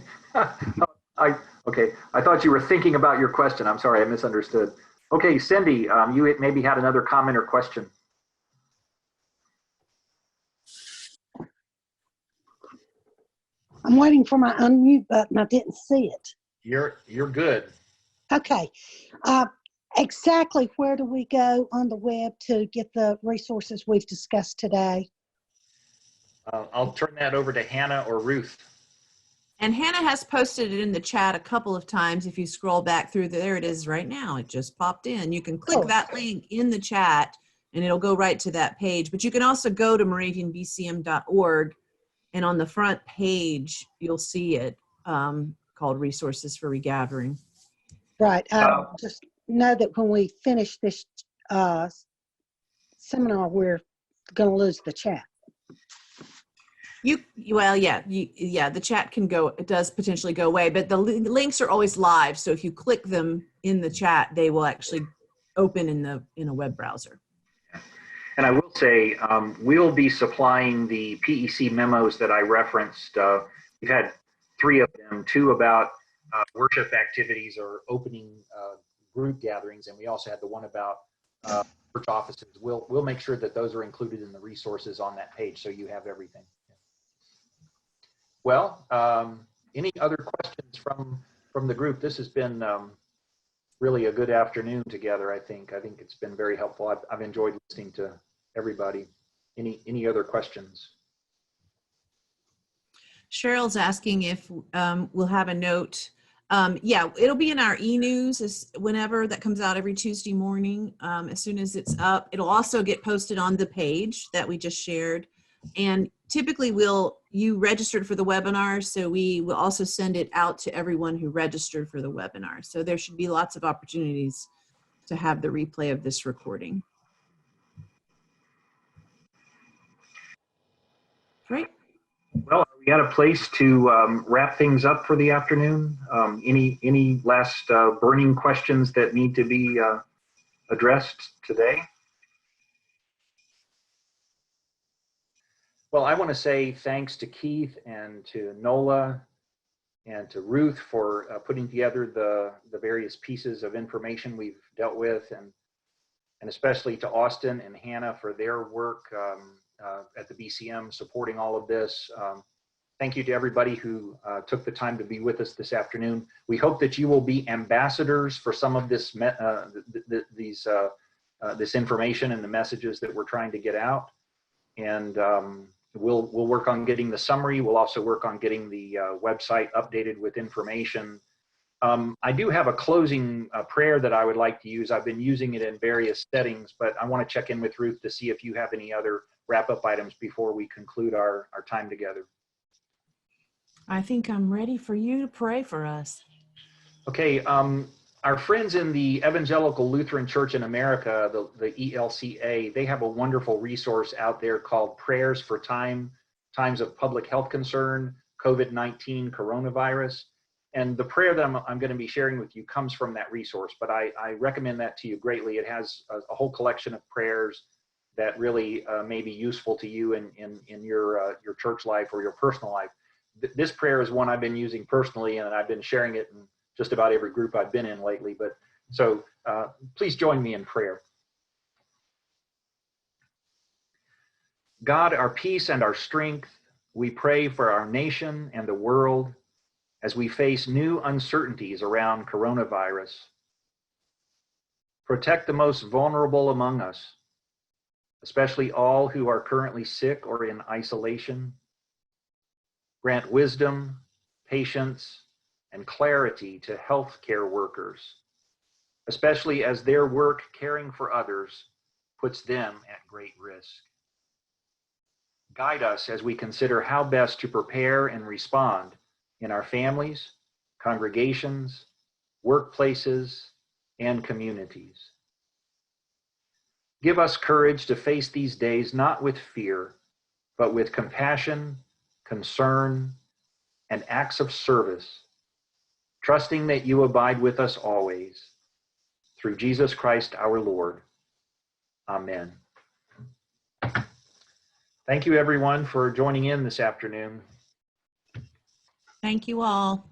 Okay. I thought you were thinking about your question. I'm sorry, I misunderstood. Okay, Cindy, you maybe had another comment or question. I'm waiting for my unmute button. I didn't see it. You're good. Okay. Exactly where do we go on the web to get the resources we've discussed today? I'll turn that over to Hannah or Ruth. And Hannah has posted it in the chat a couple of times. If you scroll back through, there it is right now. It just popped in. You can click that link in the chat and it'll go right to that page. But you can also go to moravianbcm.org, and on the front page, you'll see it called Resources for Regathering. Right. Just know that when we finish this seminar, we're going to lose the chat. The chat can go, it does potentially go away, but the links are always live. So if you click them in the chat, they will actually open in a web browser. And I will say, we'll be supplying the PEC memos that I referenced. We've had 3 of them, 2 about worship activities or opening group gatherings, and we also had the one about church offices. We'll make sure that those are included in the resources on that page, so you have everything. Well, any other questions from the group? This has been really a good afternoon together, I think. I think it's been very helpful. I've enjoyed listening to everybody. Any other questions? Cheryl's asking if we'll have a note. Yeah, it'll be in our e-news whenever that comes out every Tuesday morning. As soon as it's up, it'll also get posted on the page that we just shared. And typically you registered for the webinar, so we will also send it out to everyone who registered for the webinar. So there should be lots of opportunities to have the replay of this recording. Great. Well, are we at a place to wrap things up for the afternoon? Any last burning questions that need to be addressed today? Well, I want to say thanks to Keith and to Nola and to Ruth for putting together the various pieces of information we've dealt with, and especially to Austin and Hannah for their work at the BCM supporting all of this. Thank you to everybody who took the time to be with us this afternoon. We hope that you will be ambassadors for some of this this information and the messages that we're trying to get out. And we'll work on getting the summary. We'll also work on getting the website updated with information. I do have a closing prayer that I would like to use. I've been using it in various settings, but I want to check in with Ruth to see if you have any other wrap-up items before we conclude our time together. I think I'm ready for you to pray for us. Okay, our friends in the Evangelical Lutheran Church in America, the ELCA, they have a wonderful resource out there called Prayers for Times of Public Health Concern, COVID-19 Coronavirus. And the prayer that I'm going to be sharing with you comes from that resource, but I recommend that to you greatly. It has a whole collection of prayers that really may be useful to you in your church life or your personal life. This prayer is one I've been using personally, and I've been sharing it in just about every group I've been in lately. But so please join me in prayer. God, our peace and our strength, we pray for our nation and the world as we face new uncertainties around coronavirus. Protect the most vulnerable among us, especially all who are currently sick or in isolation. Grant wisdom, patience, and clarity to healthcare workers, especially as their work caring for others puts them at great risk. Guide us as we consider how best to prepare and respond in our families, congregations, workplaces, and communities. Give us courage to face these days not with fear, but with compassion, concern, and acts of service, trusting that you abide with us always. Through Jesus Christ our Lord. Amen. Thank you everyone for joining in this afternoon. Thank you all.